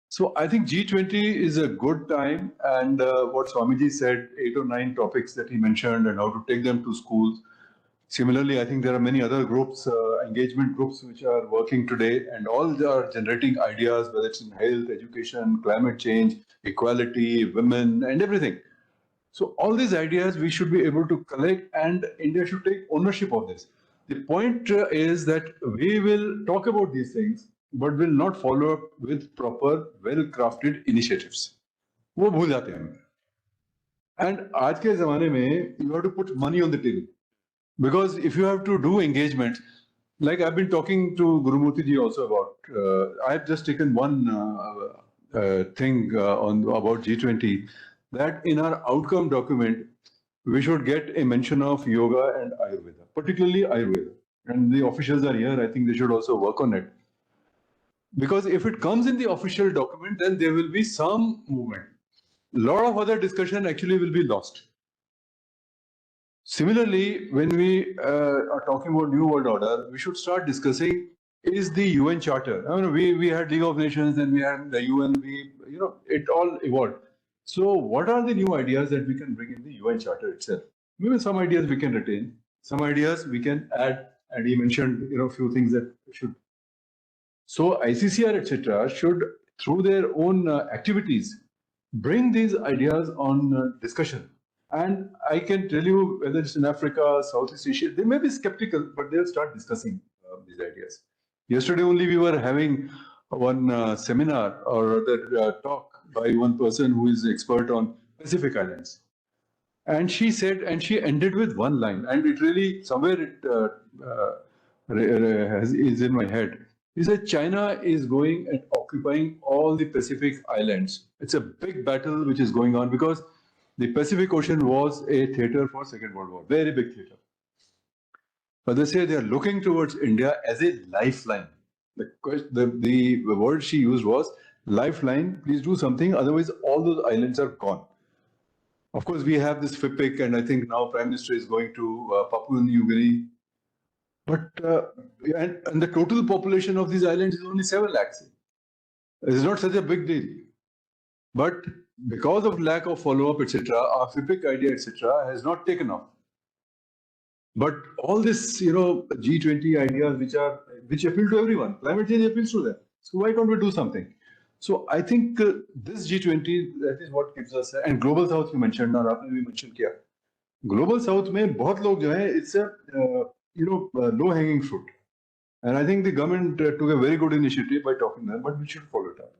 S1: So I think G20 is a good time, and what Swamiji said, 8 or 9 topics that he mentioned and how to take them to schools. Similarly, I think there are many other groups, engagement groups, which are working today, and all are generating ideas, whether it's in health, education, climate change, equality, women, and everything. So all these ideas we should be able to collect, and India should take ownership of this. The point is that we will talk about these things, but will not follow up with proper, well-crafted initiatives. वो भूल जाते हैं. And आज के ज़माने में you have to put money on the table. Because if you have to do engagement, like I've been talking to Gurumurthy ji also about, I've just taken one thing about G20, that in our outcome document, we should get a mention of yoga and Ayurveda, particularly Ayurveda. And the officials are here, I think they should also work on it. Because if it comes in the official document, then there will be some movement. A lot of other discussion actually will be lost. Similarly, when we are talking about New World Order, we should start discussing, is the UN Charter. I mean, we had League of Nations, then we had the UN, it all evolved. So what are the new ideas that we can bring in the UN Charter itself? Maybe some ideas we can retain, some ideas we can add, and he mentioned, a few things that should. So ICCR, etc., should, through their own activities, bring these ideas on discussion. And I can tell you, whether it's in Africa, Southeast Asia, they may be skeptical, but they'll start discussing these ideas. Yesterday only we were having one seminar or other talk by one person who is expert on Pacific Islands. And she said, and she ended with one line, and it really, somewhere it is in my head. He said, China is going and occupying all the Pacific Islands. It's a big battle which is going on because the Pacific Ocean was a theater for Second World War, very big theater. But they say they are looking towards India as a lifeline. The word she used was lifeline, please do something, otherwise all those islands are gone. Of course, we have this FIPIC, and I think now Prime Minister is going to Papua New Guinea. But, and the total population of these islands is only 7 lakhs. It's not such a big deal. But because of lack of follow-up, etc., our FIPIC idea, etc., has not taken off. But all this, G20 ideas which appeal to everyone, climate change appeals to them. So why can't we do something? So I think this G20, that is what gives us, and Global South you mentioned, or आपने भी mention किया. Global South में बहुत लोग जो हैं, it's a low-hanging fruit. And I think the government took a very good initiative by talking to them, but we should follow it up.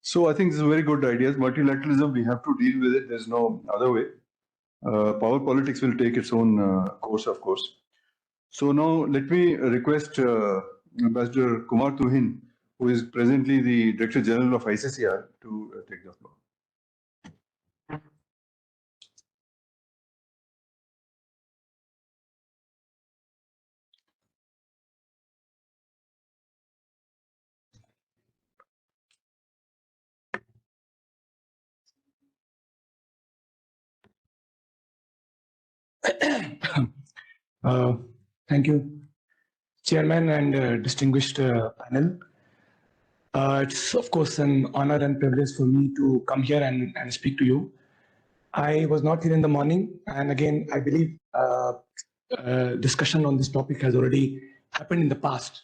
S1: So I think this is very good ideas. Multilateralism, we have to deal with it. There's no other way. Power politics will take its own course, of course. So now let me request Ambassador Kumar Tuhin, who is presently the Director General of ICCR, to take the floor.
S4: Thank you, Chairman and distinguished panel. It's of course an honor and privilege for me to come here and speak to you. I was not here in the morning, and again, I believe discussion on this topic has already happened in the past,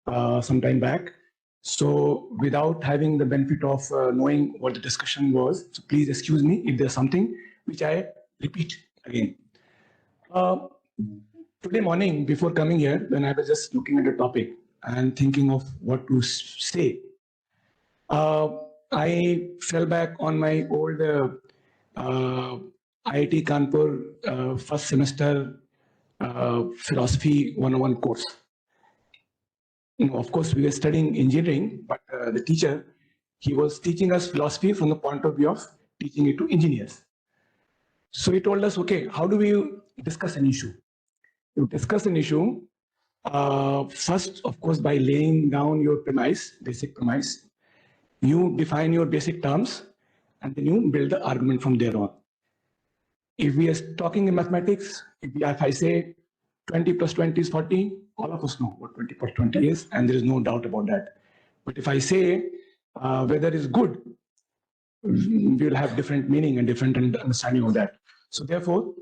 S4: some time back. So without having the benefit of knowing what the discussion was, so please excuse me if there's something which I repeat again. Today morning, before coming here, when I was just looking at the topic and thinking of what to say, I fell back on my old IIT Kanpur first semester philosophy 101 course. Of course, we were studying engineering, but the teacher, he was teaching us philosophy from the point of view of teaching it to engineers. So he told us, okay, how do we discuss an issue? you discuss an issue, first, of course, by laying down your premise, basic premise, you define your basic terms, and then you build the argument from there on. If we are talking in mathematics, if I say 20 plus 20 is 40, all of us know what 20 plus 20 is, and there is no doubt about that. But if I say whether is good, we will have different meaning and different understanding of that. So therefore,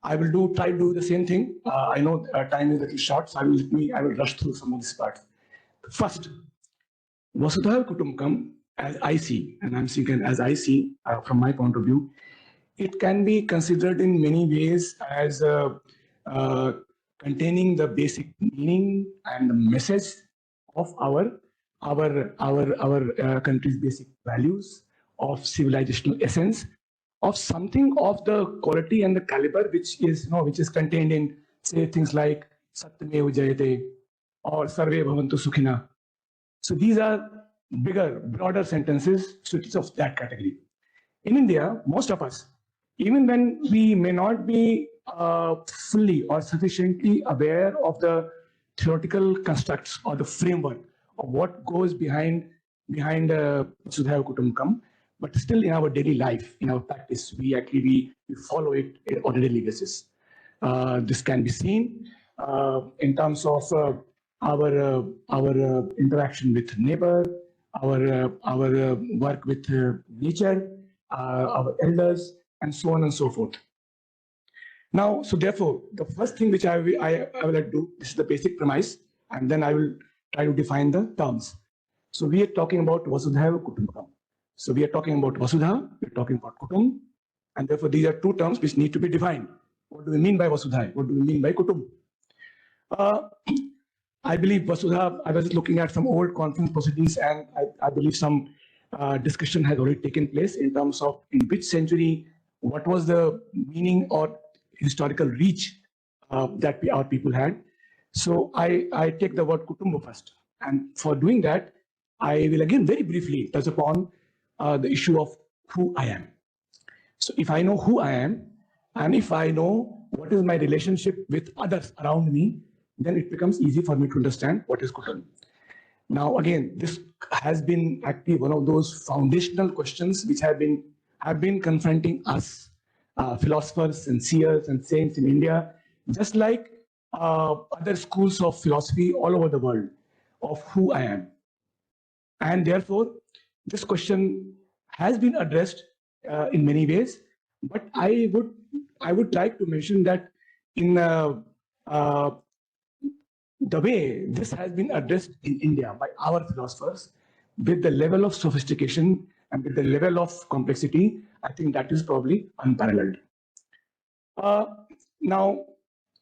S4: I will try to do the same thing. I know time is a little short, so I will rush through some of these parts. First, Vasudhaiva Kutumbakam, as I see, and I'm speaking as I see from my point of view, it can be considered in many ways as containing the basic meaning and the message of our country's basic values, of civilizational essence, of something of the quality and the caliber which is contained in, say, things like Satyameva Jayate or Sarve Bhavantu Sukhina. So these are bigger, broader sentences, so it is of that category. In India, most of us, even when we may not be fully or sufficiently aware of the theoretical constructs or the framework of what goes behind Vasudhaiva Kutumbakam, but still in our daily life, in our practice, we follow it on a daily basis. This can be seen in terms of our interaction with neighbor, our work with nature, our elders, and so on and so forth. Now, so therefore, the first thing which I will like to do, this is the basic premise, and then I will try to define the terms. So we are talking about Vasudhaiva Kutumbakam. So we are talking about Vasudha, we are talking about Kutum, and therefore these are two terms which need to be defined. What do we mean by Vasudhaiva? What do we mean by Kutum? I believe Vasudha, I was looking at some old conference proceedings, and I believe some discussion has already taken place in terms of in which century, what was the meaning or historical reach that our people had. So I take the word Kutumba first. And for doing that, I will again very briefly touch upon the issue of who I am. So if I know who I am, and if I know what is my relationship with others around me, then it becomes easy for me to understand what is Kutum. Now, again, this has been actually one of those foundational questions which have been confronting us, philosophers and seers and saints in India, just like other schools of philosophy all over the world, of who I am. And therefore, this question has been addressed in many ways, but I would like to mention that in the way this has been addressed in India by our philosophers, with the level of sophistication and with the level of complexity, I think that is probably unparalleled. Now,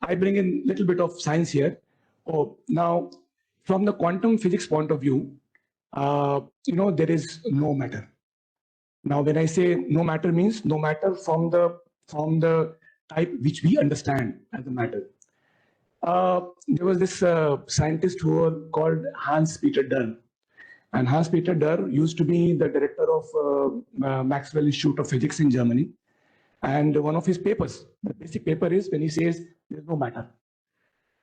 S4: I bring in a little bit of science here. Now, from the quantum physics point of view, there is no matter. Now, when I say no matter, means no matter from the type which we understand as a matter. There was this scientist who was called Hans-Peter Dörr. And Hans-Peter Dörr used to be the director of Maxwell Institute of Physics in Germany. And one of his papers, the basic paper is when he says there's no matter.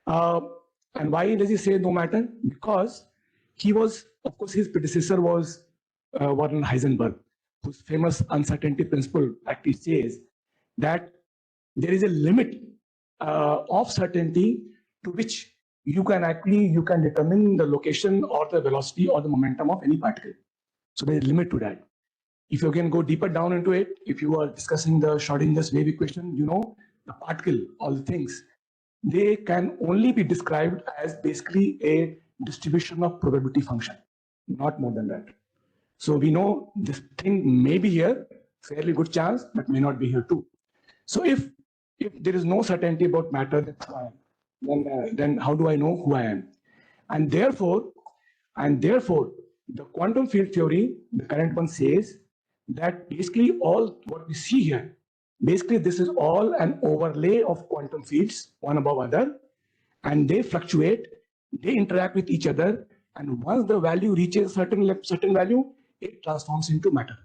S4: And why does he say no matter? Because he was, of course, his predecessor was Werner Heisenberg, whose famous uncertainty principle actually says that there is a limit of certainty to which you can determine the location or the velocity or the momentum of any particle. So there is a limit to that. If you can go deeper down into it, if you are discussing the Schrödinger's wave equation, the particle, all the things, they can only be described as basically a distribution of probability function, not more than that. So we know this thing may be here, fairly good chance, but may not be here too. So if there is no certainty about matter, that's why, then how do I know who I am? And therefore, the quantum field theory, the current one, says that basically all what we see here, basically this is all an overlay of quantum fields, one above other, and they fluctuate, they interact with each other, and once the value reaches certain value, it transforms into matter.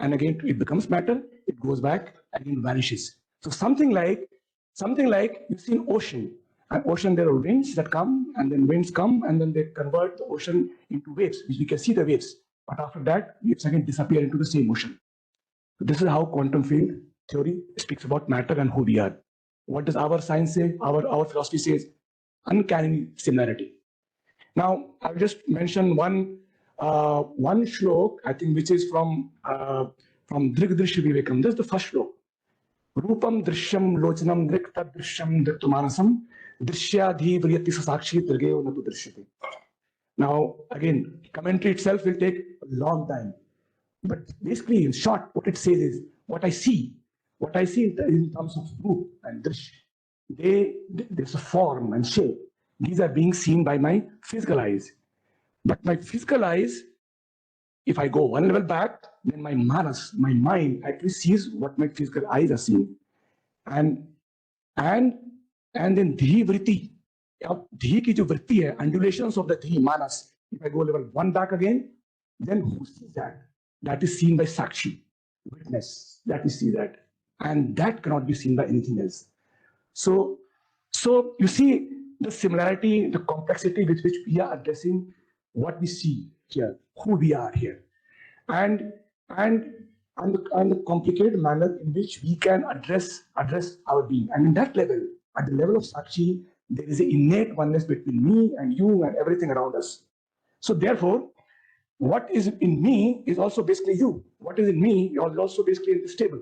S4: And again, it becomes matter, it goes back, and it vanishes. So something like you see an ocean, And ocean, there are winds that come, and then winds come, and then they convert the ocean into waves, which we can see the waves. But after that, waves again disappear into the same ocean. So this is how quantum field theory speaks about matter and who we are. What does our science say? Our philosophy says uncanny similarity. Now, I'll just mention one shlok, I think, which is from Drigdrish Vivekam. This is the first shlok. Rupam drishyam lochanam drikta drishyam driktumanasam drishyadhi vriyati sasakshi drigeo natu drishyate. Now, again, commentary itself will take a long time. But basically, in short, what it says is what I see in terms of roop and drish, there's a form and shape. These are being seen by my physical eyes. But my physical eyes, if I go one level back, then my manas, my mind actually sees what my physical eyes are seeing. And then dhi vritti, dhi ki jo vritti hai, undulations of the dhi manas, if I go level one back again, then who sees that? That is seen by sakshi, witness, that we see that. And that cannot be seen by anything else. So you see the similarity, the complexity with which we are addressing what we see here, who we are here, and the complicated manner in which we can address our being. And in that level, at the level of Sakshi, there is an innate oneness between me and you and everything around us. So therefore, what is in me is also basically you. What is in me is also basically in this table.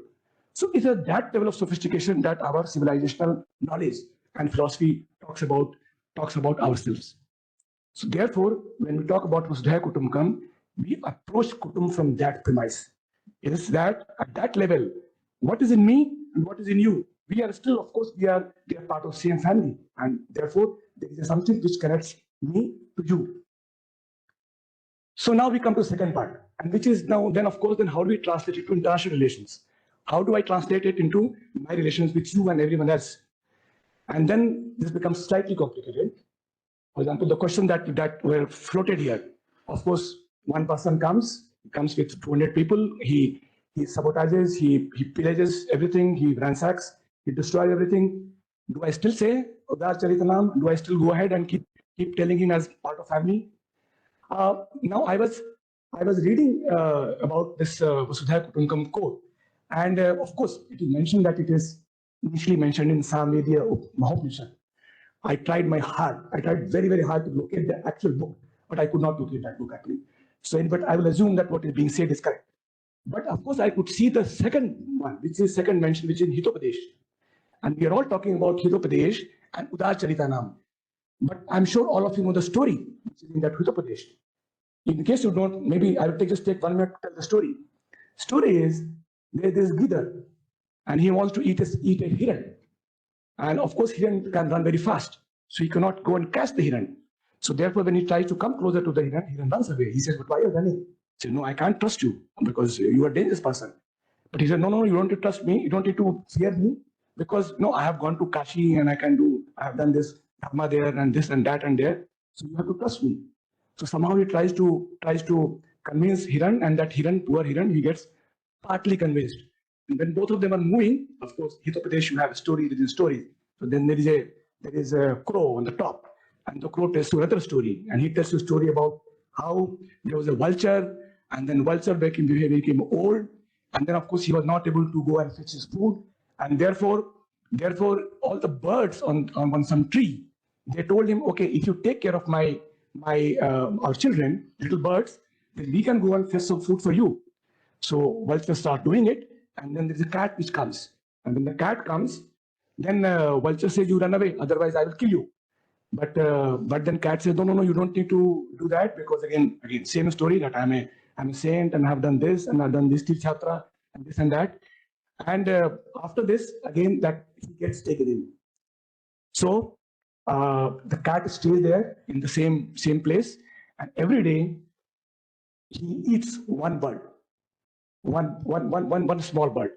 S4: So it's at that level of sophistication that our civilizational knowledge and philosophy talks about ourselves. So therefore, when we talk about Vasudhaiva Kutumbakam, we approach Kutum from that premise. It is that at that level, what is in me and what is in you? We are still, of course, we are part of the same family, and therefore there is something which connects me to you. So now we come to the second part, and which is now then, of course, then how do we translate it to international relations? How do I translate it into my relations with you and everyone else? And then this becomes slightly complicated. For example, the question that were floated here. Of course, one person comes with 200 people. He sabotages, he pillages everything, he ransacks, he destroys everything. Do I still say Udar Charitanam? Do I still go ahead and keep telling him as part of family? Now I was reading about this Vasudhaiva Kutumbakam quote, and of course it is mentioned that it is initially mentioned in Samvedya Mahopanishad. I tried my hard. I tried very, very hard to locate the actual book, but I could not locate that book actually. So, but I will assume that what is being said is correct. But of course, I could see the second one, which is second mention, which is Hitopadesh. And we are all talking about Hitopadesh and Udar Charitanam. But I'm sure all of you know the story, which is in that Hitopadesh. In case you don't, maybe I will just take 1 minute to tell the story. Story is there's Gidar, and he wants to eat a hiran. And of course, hiran can run very fast, so he cannot go and catch the hiran. So therefore, when he tries to come closer to the hiran runs away. He says, "But why are you running?" He says, "No, I can't trust you because you are a dangerous person." But he said, "No, you don't need to trust me. You don't need to fear me because no, I have gone to Kashi and I have done this dharma there and this and that and there. So you have to trust me." So somehow he tries to convince hiran, and that hiran, poor hiran, he gets partly convinced. And when both of them are moving, of course, Hitopadesh, you have a story within story. So then there is a crow on the top, and the crow tells you another story, and he tells you a story about how there was a vulture, and then vulture became old, and then of course he was not able to go and fetch his food, and therefore all the birds on some tree, they told him, "Okay, if you take care of our children, little birds, then we can go and fetch some food for you." So vultures start doing it. And then there's a cat which comes. And when the cat comes, then vulture says, "You run away, otherwise I will kill you." But then cat says, No, you don't need to do that, because again, same story that I'm a saint and I've done this and I've done this tirthayatra and this and that. And after this, again, that he gets taken in. So the cat stays there in the same place, and every day he eats one bird. One small bird.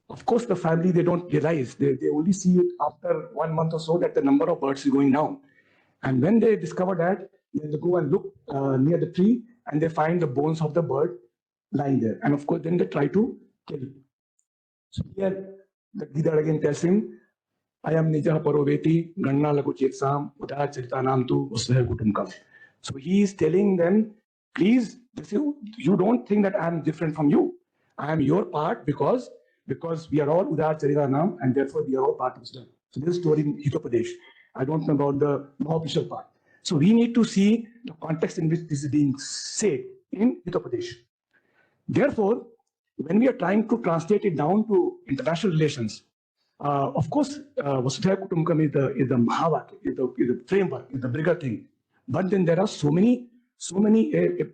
S4: Of course, the family, they don't realize. They only see it after 1 month or so that the number of birds is going down. And when they discover that, then they go and look near the tree, and they find the bones of the bird lying there. And of course, then they try to kill it. So here, the Gidar again tells him, Ayam Nijah Paroveti, Ganna Lakuchetsam, Uda Charitanam tu Vasudhaiva Kutumbakam. So he is telling them, please, you don't think that I am different from you. I am your part because we are all Udar Charitanam and therefore we are all part of Islam. So this is story in Hitopadesh. I don't know about the Mahaprishal part. So we need to see the context in which this is being said in Hitopadesh. Therefore, when we are trying to translate it down to international relations, of course, Vasudhaiva Kutumbakam is the Mahavakya, is the framework, is the bigger thing. But then there are so many a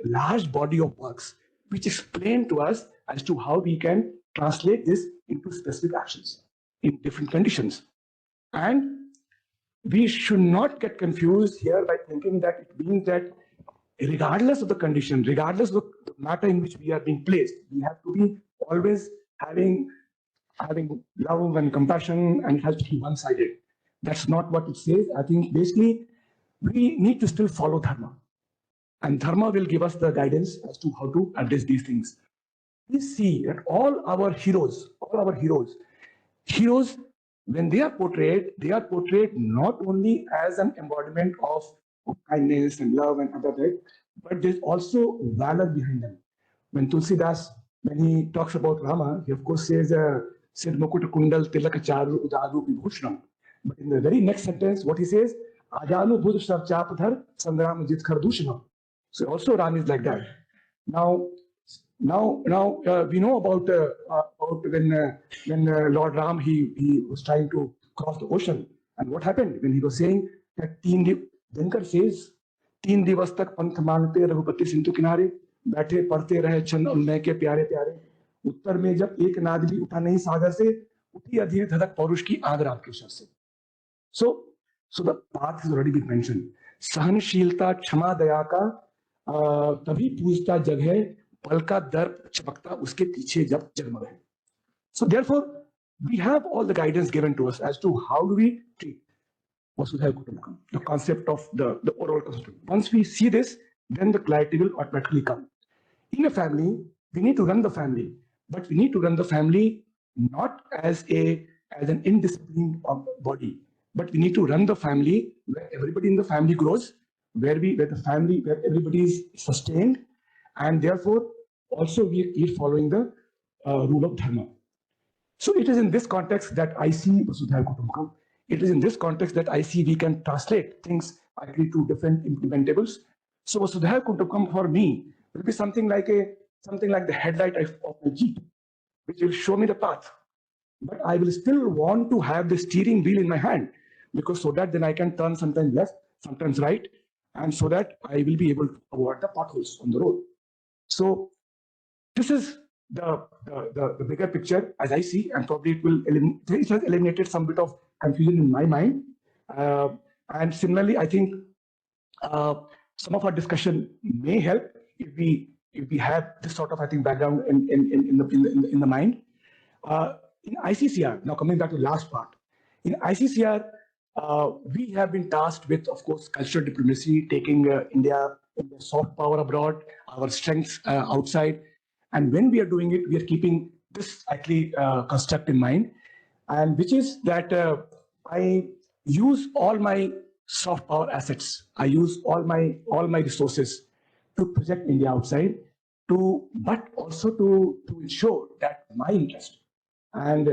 S4: large body of works which explain to us as to how we can translate this into specific actions in different conditions. And we should not get confused here by thinking that it means that regardless of the condition, regardless of the matter in which we are being placed, we have to be always having love and compassion, and it has to be one-sided. That's not what it says. I think basically we need to still follow dharma, and dharma will give us the guidance as to how to address these things. We see that all our heroes, when they are portrayed not only as an embodiment of kindness and love and other things, but there's also valor behind them. When Tulsidas, when he talks about Rama, he of course says, Sid Mukut Kundal Tilaka Charu Udaru Vibhushanam. But in the very next sentence, what he says, Ajanu Budh Chapdhar Sandram Jit Khardushanam. So also Ram is like that. Now we know about when Lord Ram he was trying to cross the ocean, and what happened when he was saying that Dinkar says 3 दिवस तक पंथ मानते रघुपति सिंधु किनारे बैठे पढ़ते रहे छंद उन्नय के प्यारे प्यारे उत्तर में जब एक नाद भी उठा नहीं सागर से उठी अधीर धड़क पौरुष की आग राम के शर से. So the path has already been mentioned. सहनशीलता क्षमा दया का तभी पूजता जग है पल का दर्प चमकता उसके पीछे जब जगमग है. So therefore we have all the guidance given to us as to how do we treat Vasudhaiva Kutumbakam, the concept of the overall concept. Once we see this, then the clarity will automatically come. In a family, we need to run the family, but we need to run the family not as an indisciplined body, but we need to run the family where everybody in the family grows, where everybody is sustained, and therefore also we are following the rule of dharma. So it is in this context that I see Vasudhaiva Kutumbakam. It is in this context that I see we can translate things actually to different implementables. So Vasudhaiva Kutumbakam for me will be something like the headlight of my Jeep, which will show me the path. But I will still want to have the steering wheel in my hand, because so that then I can turn sometimes left, sometimes right, and so that I will be able to avoid the potholes on the road. So this is the bigger picture as I see, and probably it has eliminated some bit of confusion in my mind. And similarly, I think some of our discussion may help if we have this sort of background in the mind. In ICCR, now coming back to the last part, in ICCR, we have been tasked with, of course, cultural diplomacy, taking India soft power abroad, our strengths outside. And when we are doing it, we are keeping this actually construct in mind, and which is that I use all my soft power assets. I use all my resources to project India outside, but also to ensure that my interest and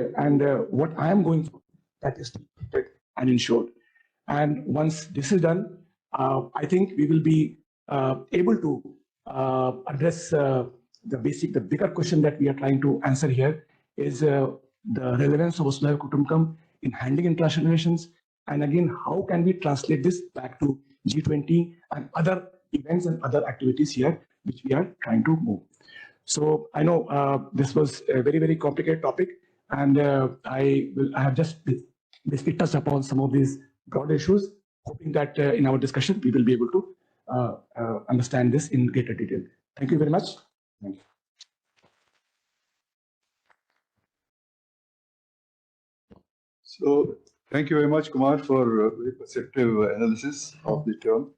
S4: what I am going for, that is protected and ensured. And once this is done, I think we will be able to address the bigger question that we are trying to answer here is the relevance of Vasudhaiva Kutumbakam in handling international relations, and again, how can we translate this back to G20 and other events and other activities here, which we are trying to move. So I know this was a very, very complicated topic, and I have just basically touched upon some of these broad issues, hoping that in our discussion, we will be able to understand this in greater detail. Thank you very much. Thank you.
S1: So thank you very much, Kumar, for very perceptive analysis of the term.